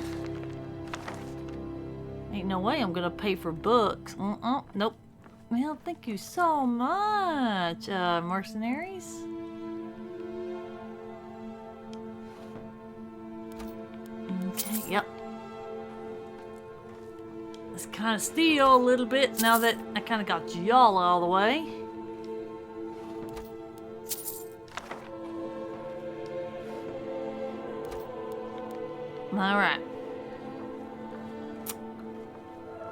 Ain't no way I'm gonna pay for books. Nope. Well, thank you so much, mercenaries. Okay, yep. Let's kind of steal a little bit now that I kind of got y'all all the way. Alright.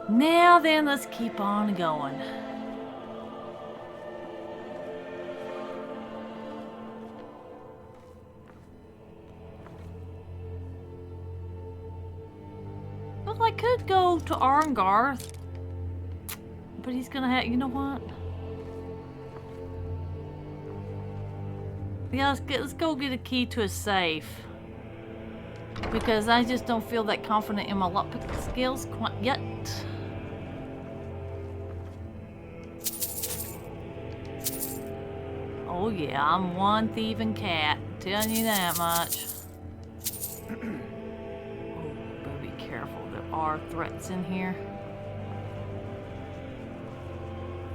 Now then, let's keep on going. Well, I could go to Arngarth, but he's gonna have, you know what? Yeah, let's go get a key to a safe. Because I just don't feel that confident in my lockpick skills quite yet. Oh yeah, I'm one thieving cat. Telling you that much. Oh, better be careful. There are threats in here.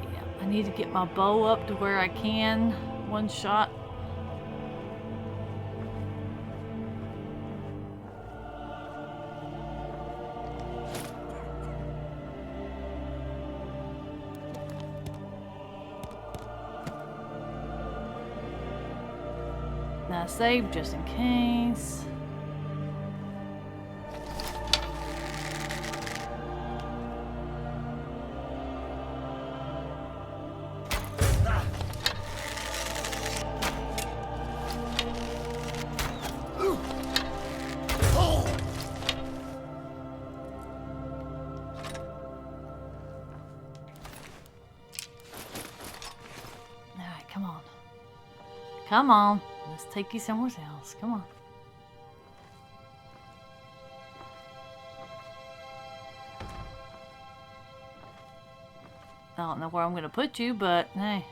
Yeah, I need to get my bow up to where I can one shot. Now save just in case. Come on. Let's take you somewhere else. Come on. I don't know where I'm going to put you, but hey.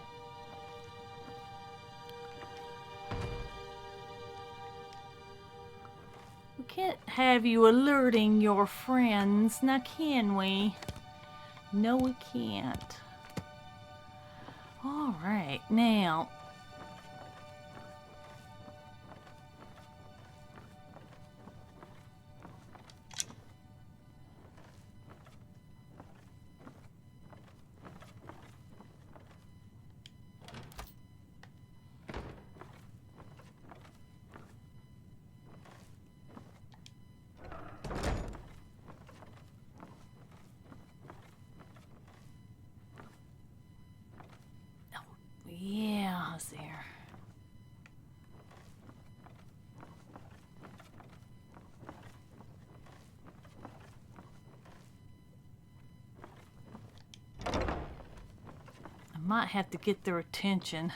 We can't have you alerting your friends, now can we? No, we can't. Alright, now. Yeah, I see her. I might have to get their attention.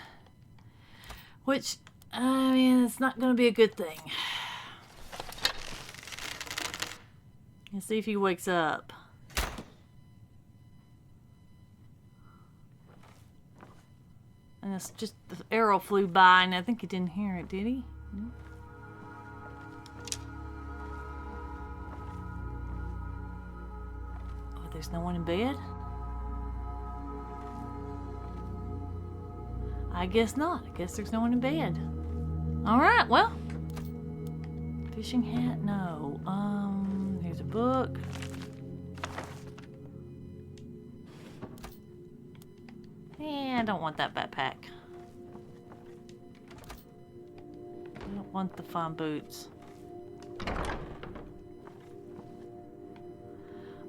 Which, I mean, it's not going to be a good thing. Let's see if he wakes up. And it's just the arrow flew by, and I think he didn't hear it, did he? No. Oh, there's no one in bed? I guess not. I guess there's no one in bed. Alright, well. Fishing hat? No. Here's a book. Yeah, I don't want that backpack. I don't want the fine boots.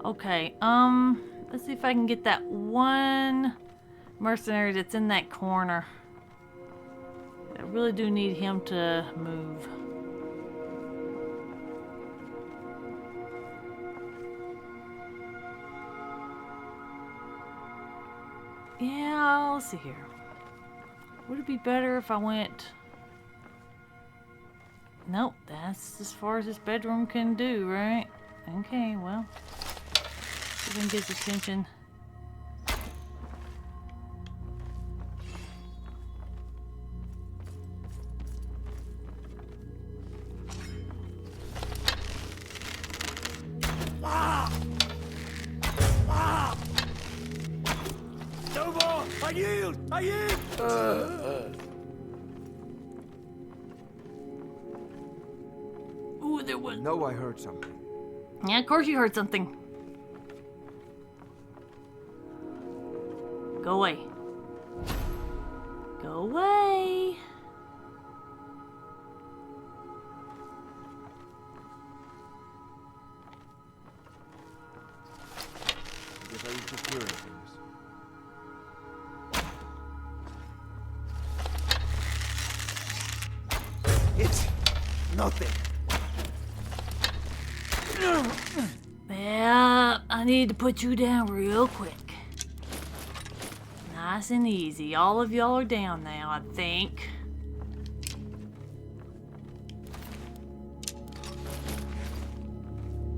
Okay, let's see if I can get that one mercenary that's in that corner. I really do need him to move. Yeah, let's see here. Would it be better if I went... Nope, that's as far as this bedroom can do, right? Okay, well. See if I can get his attention. I yield! I yield! Ooh, there was... No, I heard something. Yeah, of course you heard something. Go away. Go away. I guess I was just hearing things. It's nothing. Yeah, I need to put you down real quick. Nice and easy. All of y'all are down now, I think.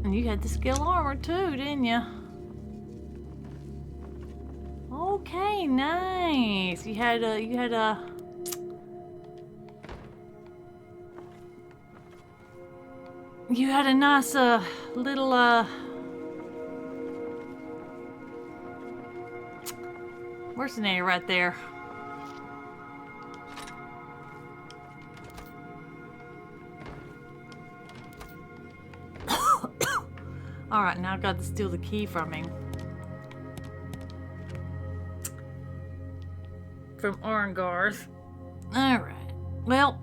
And you had the skill armor too, didn't you? Okay, nice. You had a nice little mercenary right there. Alright, now I've got to steal the key from him. From Arngarth. Alright. Well,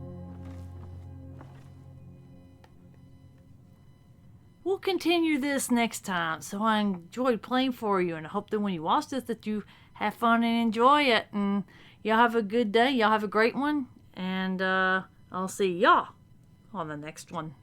we'll continue this next time. So I enjoyed playing for you, and I hope that when you watch this that you have fun and enjoy it. And y'all have a good day. Y'all have a great one. And I'll see y'all on the next one.